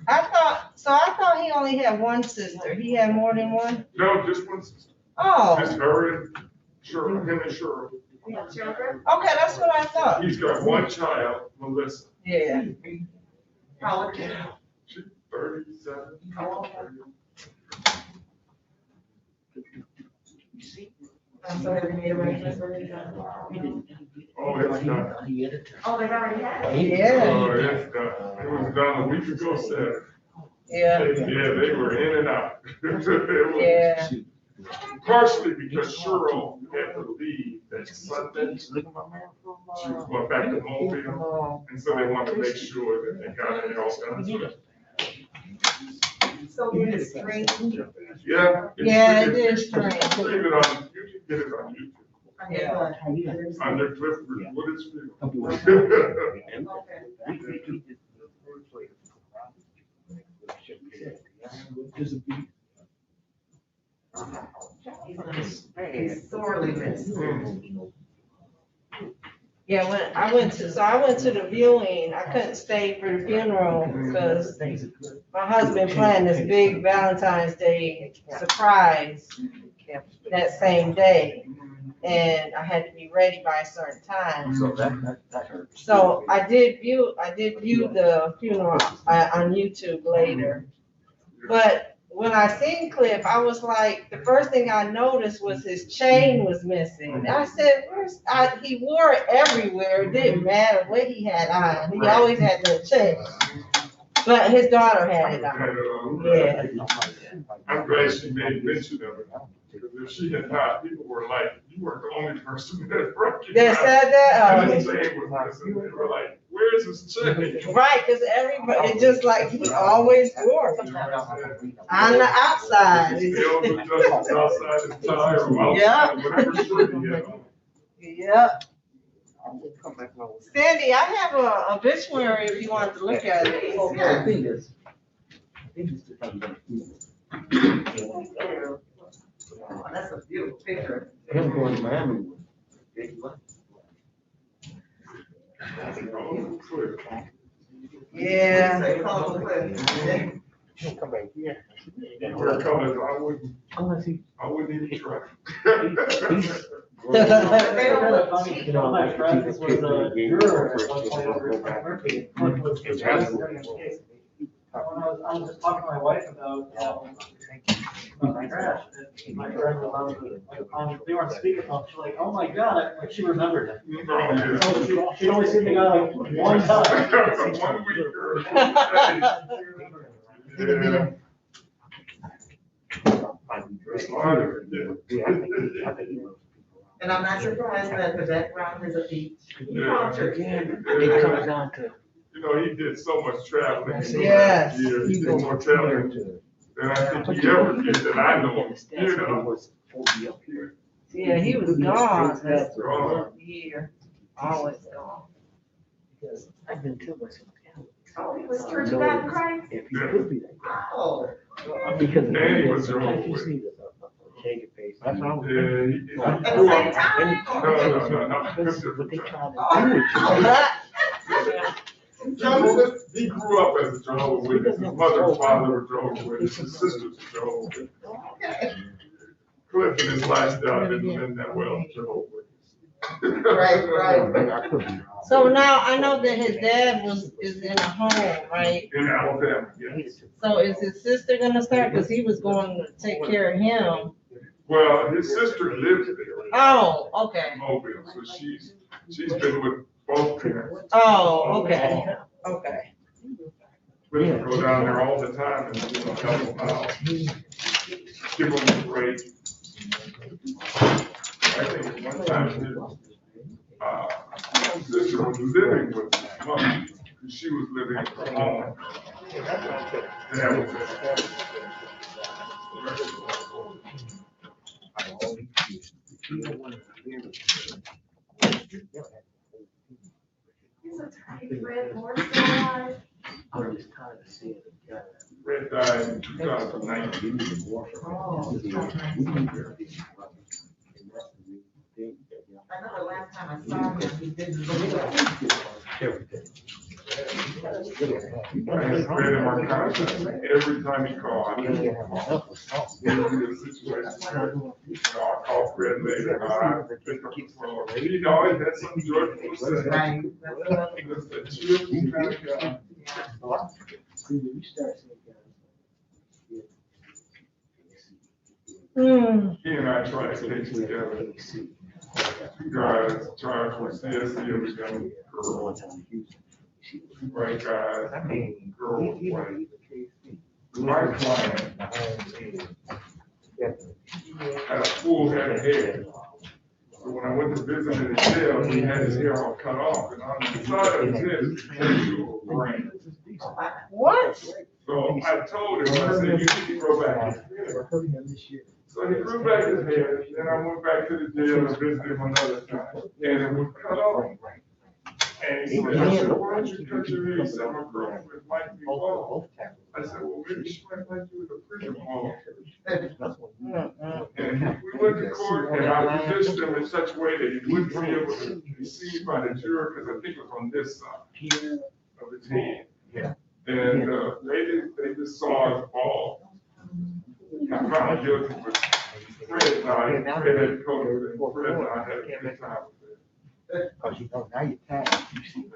I thought he only had one sister. He had more than one?
No, just one sister.
Oh.
Just her and Cheryl, him and Cheryl.
Okay, that's what I thought.
He's got one child, Melissa.
Yeah.
How old is she?
She's 37.
So have you made arrangements for it?
Oh, it's done.
Oh, they've already had it?
Yeah.
Oh, it's done. It was done a week ago Saturday.
Yeah.
Yeah, they were in and out. It was
Yeah.
partially because Cheryl had to leave that Sunday. She was going back to Mobile, and so they wanted to make sure that they got it all done.
So it's strange.
Yeah.
Yeah, it is strange.
You can get it on YouTube. Under Cliff Woodsfield.
He's sorely missed.
Yeah, I went to the viewing. I couldn't stay for the funeral because my husband planned this big Valentine's Day surprise that same day. And I had to be ready by a certain time. So I did view the funeral on YouTube later. But when I seen Cliff, I was like, the first thing I noticed was his chain was missing. And I said, he wore it everywhere. It didn't matter what he had on. He always had that chain. But his daughter had it on. Yeah.
I'm glad she made mention of it. Because if she had not, people were like, you weren't the only person that broke it.
They said that?
And his chain was missing. They were like, where's his chain?
Right, because everybody, it's just like he always wore it. On the outside.
They always just outside his tie or outside,
Yeah.
whatever shirt he had on.
Yep. Sandy, I have a obituary if you want to look at it.
Oh, that's a beautiful picture.
Him going to Miami.
Yeah.
Say, call him Cliff.
He'll come back here.
He wear colors, I wouldn't even try.
They don't look
Funny,
cheap.
you know, my friend was a juror at one point over his birthday. When I was just talking to my wife about my crash, and my friend was they were on speakerphone, she's like, oh my God, like she remembered it. So she'd only seen the guy like one time.
Yeah.
And I'm not surprised that the background is a beach.
Yeah.
It comes down to.
You know, he did so much traveling.
Yes.
Yeah, he did more traveling than I think he ever did that I know of, you know.
Yeah, he was gone that year, always gone.
Because I've been too much.
Oh, he was Church of God in Christ?
If he could be that.
Oh.
Because.
Danny was your
I
own
just
way.
need a change of pace. That's all.
Yeah, he
At the
grew
same
up.
time?
No.
What they trying to
He grew up as a Jehovah's Witness. His mother and father were Jehovah's Witnesses. His sisters were Jehovah's Witnesses.
Okay.
Cliff in his lifestyle didn't end that well, Jehovah's Witness.
Right.
So now I know that his dad is in a home, right?
In Alabama, yes.
So is his sister gonna start? Cause he was going to take care of him.
Well, his sister lives there.
Oh, okay.
In Mobile, so she's been with both parents.
Oh, okay, okay.
We go down there all the time and, you know, help them out. Give them a break. I think at one time his sister was living with his mom, because she was living at home. That was it. Red died in 2019.
Oh, I know the last time I saw him, he didn't look well.
I had Red in my contact every time he called. I mean, the situation where, I called Red later, I picked up the phone. He always had something joyful to say.
Right.
He was the cheerful kind of guy. He and I tried to case together. Two guys charged with CSC of a young girl. Two white guys, girl was white. My client had a full head of hair. So when I went to visit him in the jail, he had his hair all cut off, and on the side of his head is a residual brain.
What?
So I told him, I said, you need to grow back his hair. So he grew back his hair, then I went back to the jail and visited him another time, and it was cut off. And he said, I said, why don't you cut your hair? He said, my girlfriend might be bald. I said, well, maybe she might like you with a prison bald. And we went to court, and I positioned him in such a way that he wouldn't be able to be seen by the juror, because I think it was on this side of his head. And they just saw us bald. I found guilty, but Fred and Fred had COVID, and Fred and I had a good time with it.
Cause you know, now you're tired.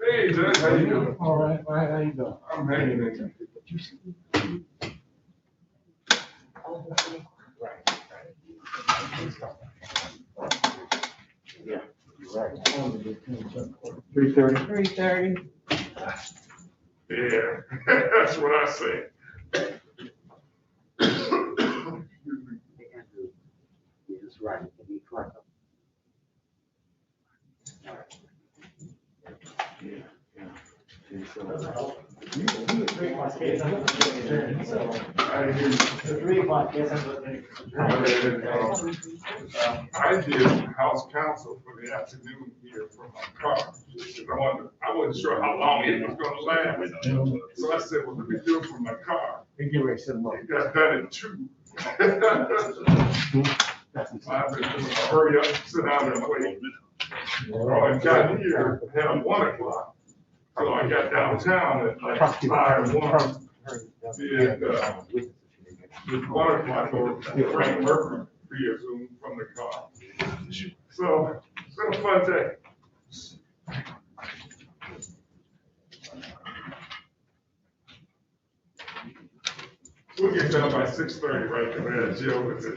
Hey, Judge, how you doing?
All right, how you doing?
I'm hanging in there.
Yeah, you're right.
3:30.
3:30.
Yeah, that's what I say.
It's right. It's right. Yeah, yeah. And so,
I hear I did house counsel for the afternoon here from my car. Because I wasn't sure how long it was gonna last. So I said, well, let me do it from my car.
they get ready to set them up.
It got done in 2. I've been doing a hurry up, sit down and wait. Well, I got here at 1 o'clock. So I got downtown at like 5:01. And, with 1 o'clock, or Frank Murphy reassumed from the car. So it's been a fun day. We'll get done by 6:30, right? Because I had to deal with it.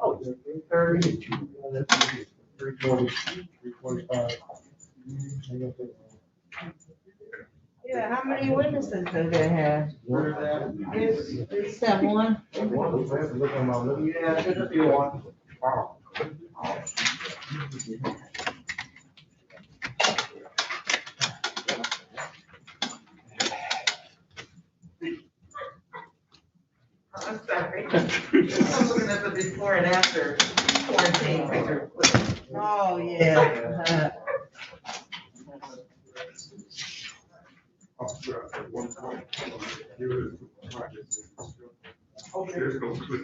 Oh, 3:30. 3:40, 3:45.
Yeah, how many witnesses do they have? It's 7.
Yeah, should be one.
I'm sorry. I'm looking at the before and after quarantine picture.
Oh, yeah.
There's no clip.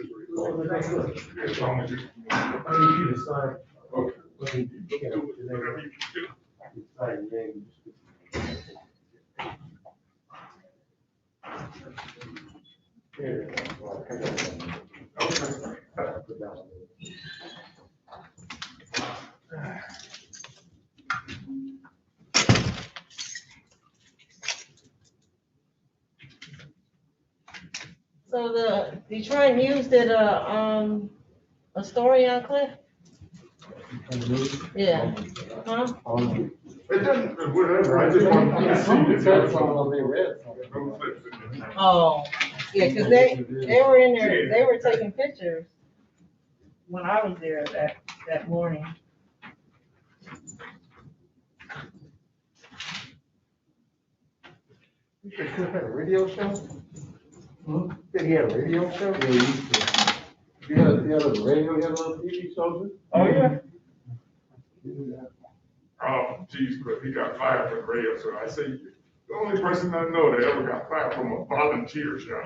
As long as you.
I need you to sign.
Okay.
Let me look at it.
Whatever you can do.
Sign your name. Here.
So the Detroit News did a story on Cliff? Yeah. Huh?
It doesn't, whatever, I just want you to see this.
That's all they read.
No clips in there.
Oh, yeah, because they were in there, they were taking pictures when I was there that morning.
You said Cliff had a radio show? Did he have a radio show? Yeah, he used to. He had a radio, he had a little TV show?
Oh, yeah.
geez, but he got fired from radio, so I say, the only person I know that ever got fired from a volunteer job.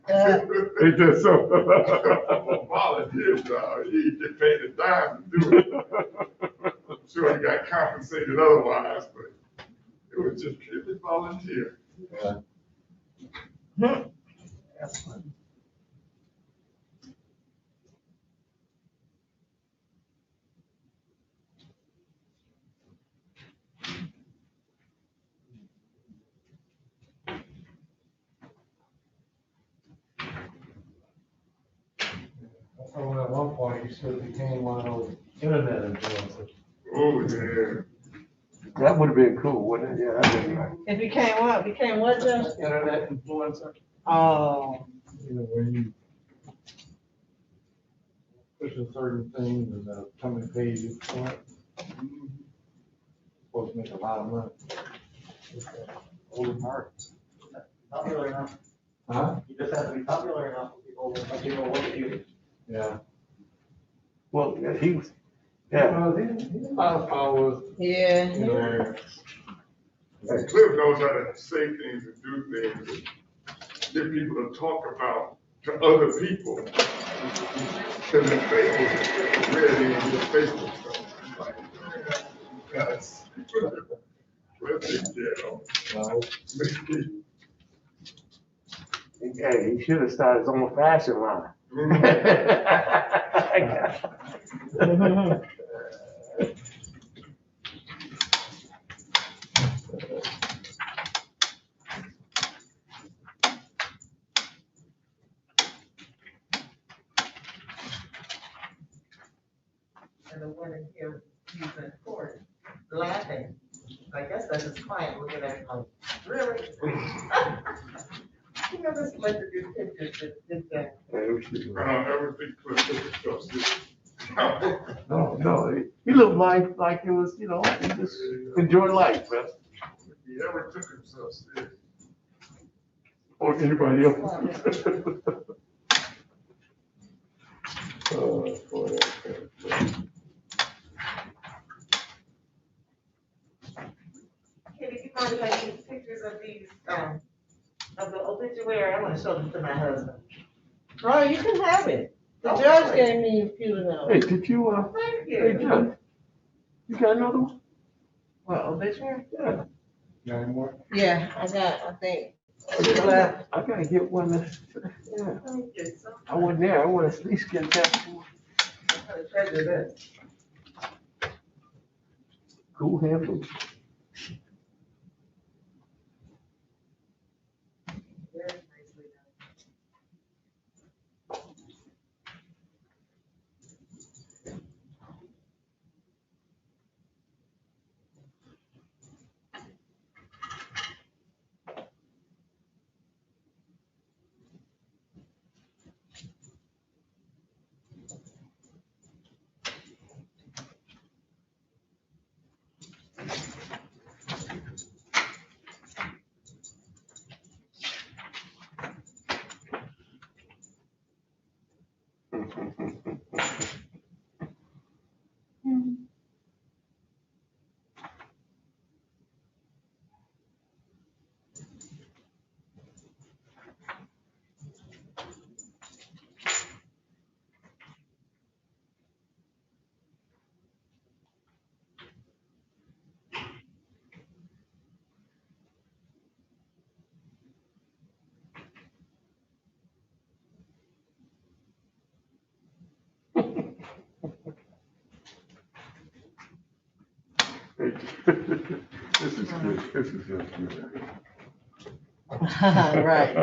They just so, a volunteer job, you get paid a dime to do it. I'm sure he got compensated otherwise, but it was just purely volunteer.
That's funny.
Oh, at one point, you should have became one of those internet influencers.
Oh, yeah.
That would have been cool, wouldn't it? Yeah, that'd been nice.
It became what, Josh?
Internet influencer,
Oh,
you know, where you pushing certain things and the company pays you for it. Supposed to make a lot of money.
Older part. Popular enough.
Huh?
You just have to be popular enough for people to look at you.
Yeah.
Well, yeah, he was, yeah.
Well, he a lot of followers,
yeah.
you know,
And Cliff knows how to say things and do things, and get people to talk about to other people. Cause his Facebook is ready in his Facebook stuff. Like, guys, Cliff is jail.
well,
Hey, he should have started his own fashion line.
And the one in here, he's in court, laughing. I guess that's his client looking at him like, really? You know, this like a good picture, this thing.
I don't ever think Cliff took himself serious.
No, he lived life like it was, you know, he just enjoyed life, man.
If he ever took himself serious.
Or anybody else. Boy,
Kitty, you mind if I get pictures of these, of the obituary? I wanna show them to my husband.
Oh, you can have it. The judge gave me a few of
Hey,
those.
did you,
Thank
hey,
you.
John, you got another one?
What, obituary?
Yeah.
got any more?
Yeah, I think.
I gotta get one, yeah,
Thank you so
I wasn't there, I wanna at least get that.
much. I treasure this.
Cool handle.
Very nicely done.
This is good, this is good.
Right.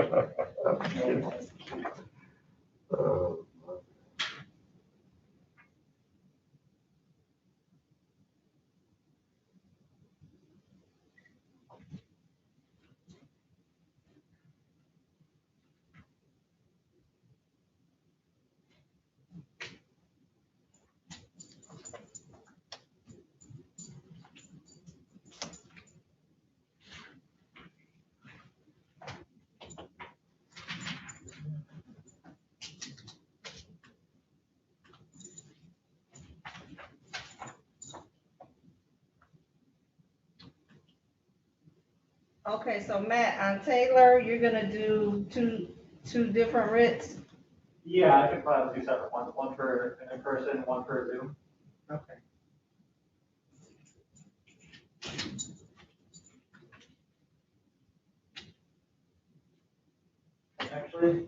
Okay, so Matt, on Taylor, you're gonna do two different writs?
Yeah, I could file two separate ones, one for in person, one for Zoom.
Okay.
Actually,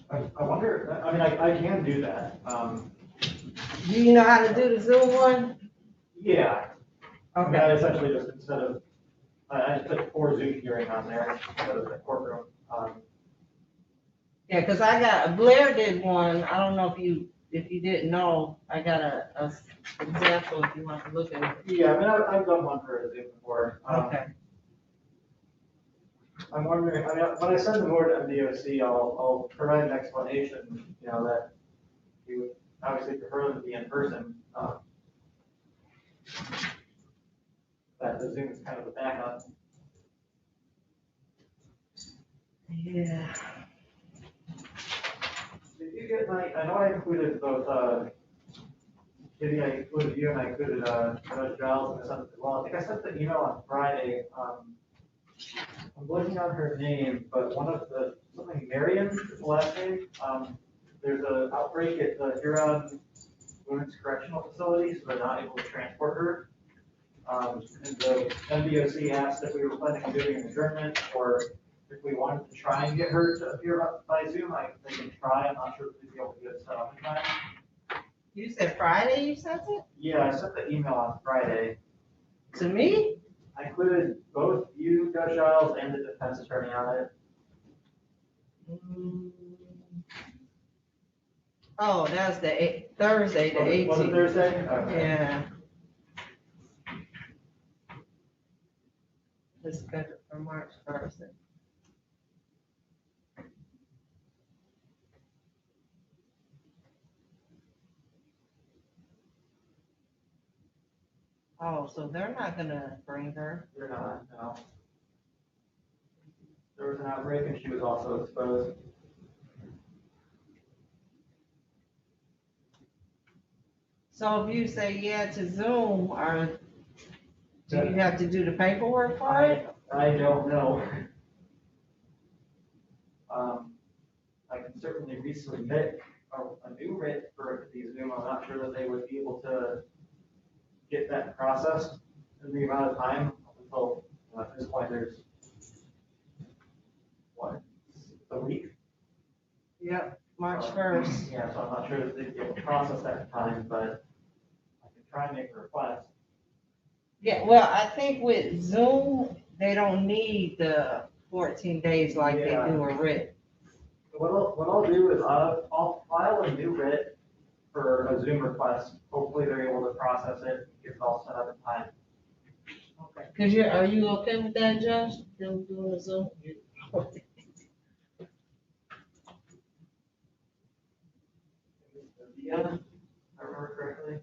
I wonder, I mean, I can do that.
Do you know how to do the Zoom one?
Yeah, I mean,
Okay.
I essentially just instead of, I just put 4 Zoom hearing on there instead of the courtroom.
Yeah, cause I got, Blair did one, I don't know if you didn't know, I got a example if you want to look at it.
Yeah, I mean, I've done one for a Zoom before.
Okay.
I'm wondering, I mean, when I send them over to MDOC, I'll provide an explanation, you know, that you would obviously prefer them to be in person. That the Zoom is kind of a backup.
Yeah.
Did you get my, I know I included both, Kitty, I included you and I included, Judge Giles, and I sent it, well, I think I sent the email on Friday. I'm looking on her name, but one of the, something Marion is the last name. There's an outbreak at the Huron Women's Correctional Facility, so they're not able to transport her. And the MDOC asked if we were planning on doing an adjournment, or if we wanted to try and get her to appear by Zoom. They can try, I'm not sure if we'll be able to get it set up in time.
You said Friday you sent it?
Yeah, I sent the email on Friday.
To me?
I included both you, Judge Giles, and the defense attorney on it.
Oh, that's the Thursday, the 18th.
Was it Thursday? Okay.
Yeah. It's scheduled for March 1st. Oh, so they're not gonna bring her?
They're not, no. There was an outbreak and she was also exposed.
So if you say yeah to Zoom, or do you have to do the paperwork for it?
I don't know. I can certainly resubmit a new writ for the Zoom. I'm not sure that they would be able to get that processed in the amount of time until, at this point, there's, what, a week?
Yep, March 1st.
Yeah, so I'm not sure that they'd be able to process that in time, but I can try and make a request.
Yeah, well, I think with Zoom, they don't need the 14 days like they do a writ.
What I'll do is I'll file a new writ for a Zoom request. Hopefully they're able to process it, get it all set up in time.
Okay. Cause are you okay with that, Josh? Them doing the Zoom?
Via, if I remember correctly.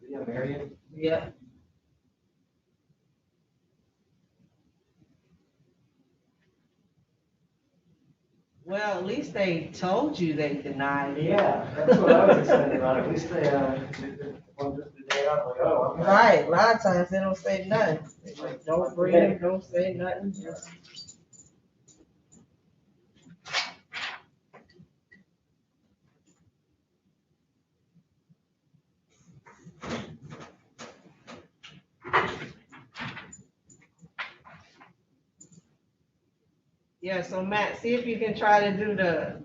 Via Marion.
Yeah. Well, at least they told you they denied it.
Yeah, that's what I was excited about. At least they, one just the day out, like, oh, okay.
Right, a lot of times they don't say nothing. They like, don't bring it, don't say nothing, just. Yeah, so Matt, see if you can try to do the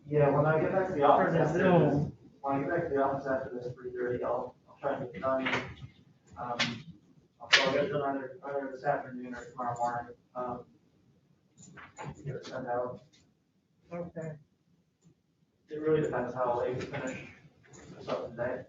Yeah, when I get back to the office
For the
after this,
Zoom.
when I get back to the office after this 3:30, I'll try and get it done. I'll get it done either this afternoon or tomorrow morning. Get it sent out.
Okay.
It really depends how late we finish this up today.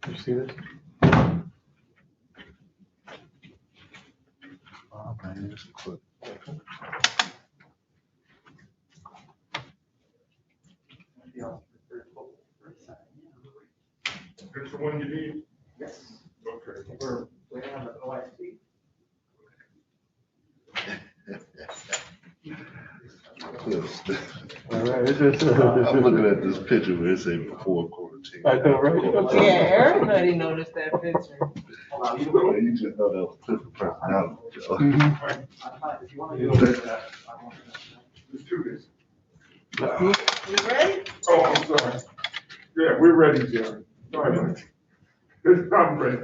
You see this?
That's the one you need?
Yes.
Okay.
We have an OIC.
All right, it's just.
I'm looking at this picture where it say before quarantine.
I know, right?
Yeah, everybody noticed that picture.
You just know that was Clifford personality, Joe.
If you want to do it,
Let's do this.
You ready?
Oh, I'm sorry. Yeah, we're ready, Jerry. Sorry about that. I'm ready.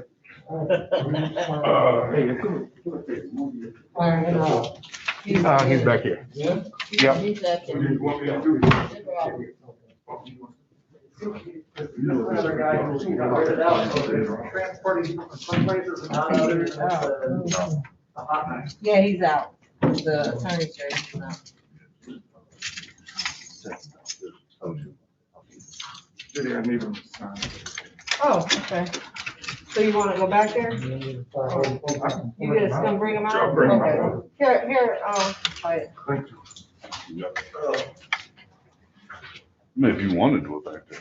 He's back here.
Yeah?
Yep.
He's back
What
there.
do you want me to do?
this is another guy who got rid of that, so they're transporting some places and not others, and it's a hot mess.
Yeah, he's out. The attorney said he's out.
Yeah, I need him to sign.
Oh, okay. So you wanna go back there? You just gonna bring him out?
I'll bring him
Okay.
out.
Here, try it.
Thank you.
Maybe you want to do it back there.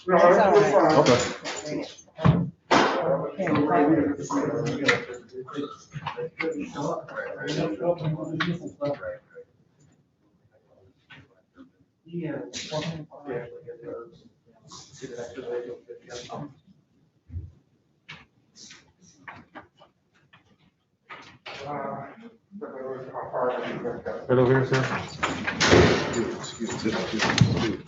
No,
That's
that's
all
fine.
Yeah.
Right over here, sir.
Excuse me.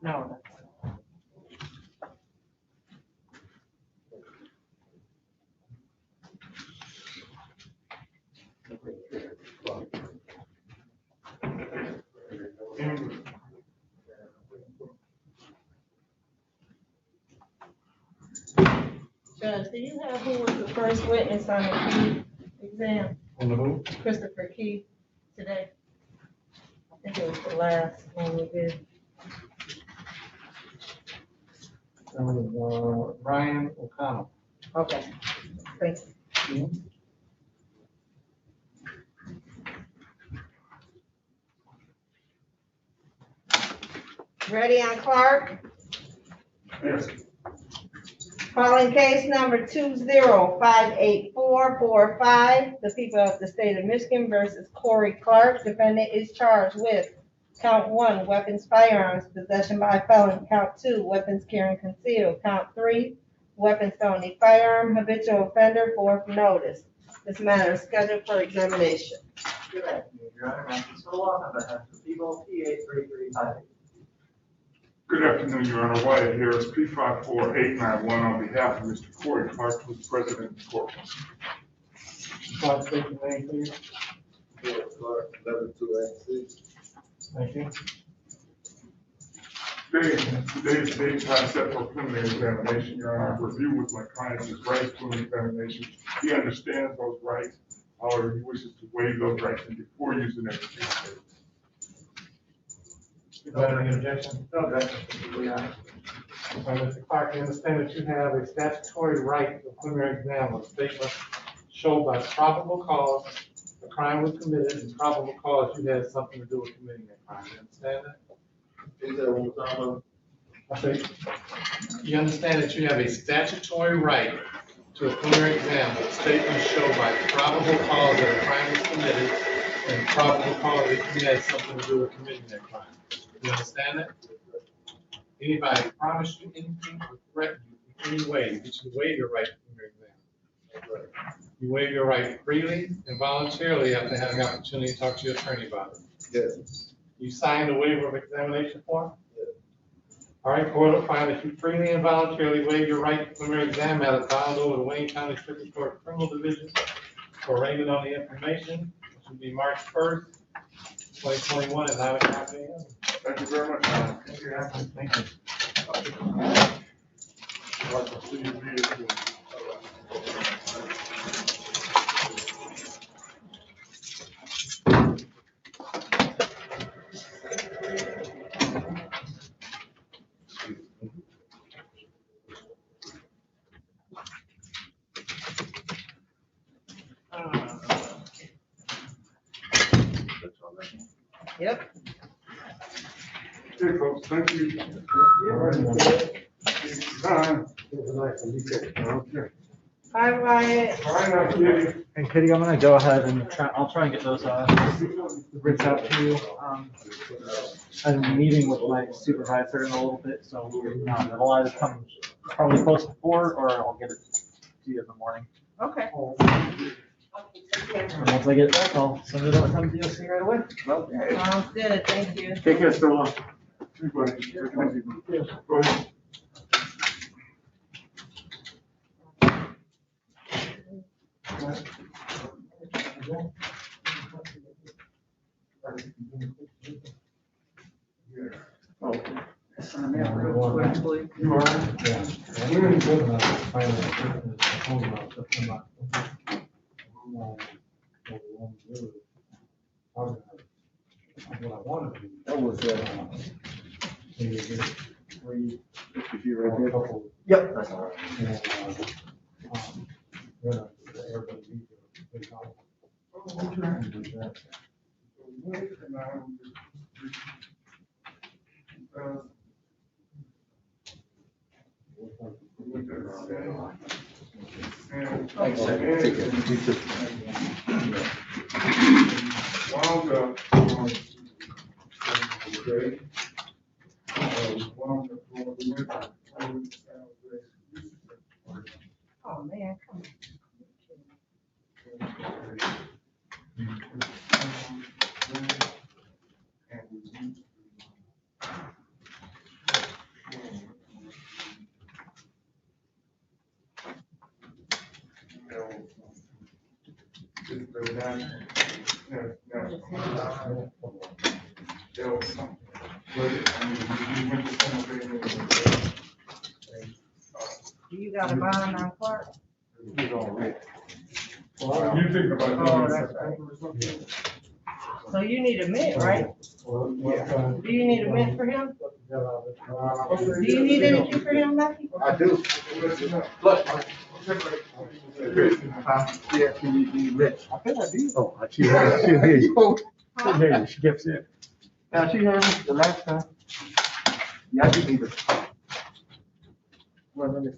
No. Judge, do you have who was the first witness on the key exam?
On the who?
Christopher Key today? I think it was the last one we did.
That was, Ryan O'Connell.
Okay, thank you. Ready on Clark?
Yes.
Calling case number 2058445, the people of the state of Michigan versus Corey Clark. Defendant is charged with count 1, weapons, firearms, possession by felon. Count 2, weapons carrying concealed. Count 3, weapons, felony, firearm, habitual offender, fourth notice. This matter is scheduled for examination.
Good afternoon, Your Honor. I'm Soloff on behalf of the people, P83358.
Good afternoon, Your Honor. Wyatt Harris, P54891, on behalf of Mr. Corey Clark, who's president of the court.
Clark, state your name, please.
Clark, 11286.
Thank you.
Today's date time set for preliminary examination, Your Honor. I've reviewed with my client his rights to an examination. He understands those rights. However, he wishes to waive those rights before using their examination.
Is there any objection?
No objection, Your Honor.
Mr. Clark, you understand that you have a statutory right to a preliminary exam of statement show by probable cause a crime was committed and probable cause you had something to do with committing that crime. You understand that? I say, you understand that you have a statutory right to a preliminary exam of statement show by probable cause that a crime was committed and probable cause that you had something to do with committing that crime. You understand that? Anybody promise you anything or threaten you in any way that you waive your right to your exam? You waive your right freely and voluntarily after having the opportunity to talk to your attorney about it.
Yes.
You signed a waiver of examination form? All right, court will find that you freely and voluntarily waive your right to preliminary exam as bound over the Wayne County Circuit Court Criminal Division for arraignment on the information, which will be March 1st, 2021 at 9:00 a.m.
Thank you very much.
Thank you.
I'd like to see you be
Yep.
Okay, folks, thank you. Time. Okay.
Bye, Wyatt.
All right, now, Kitty.
And Kitty, I'm gonna go ahead and I'll try and get those, written out to you. I'm meeting with my supervisor in a little bit, so, it'll either come probably close to 4, or I'll get it to you in the morning.
Okay.
And once I get it back, I'll send it over to the DOC right away.
Sounds good, thank you.
Take care, Stella.
Go ahead.
Sign me up real quickly.
You all right?
Yeah. We're in good enough. Hold on, just come on. What I wanted to do.
That was,
So you get three,
right
a couple.
Yep. That's all right.
And, the Airbnb, big house. And do that.
Oh, man, come Do you got a bond on Clark?
He's all right.
You think about
Oh,
that.
that's So you need a mint, right? Do you need a mint for him? Do you need anything for him, Lucky?
I do. Look. Yeah, you rich. I think I did.
Oh, she'll hear you. She'll hear you. She gets it.
Now, she heard me the last time. Yeah, I do need it. Well, let me see.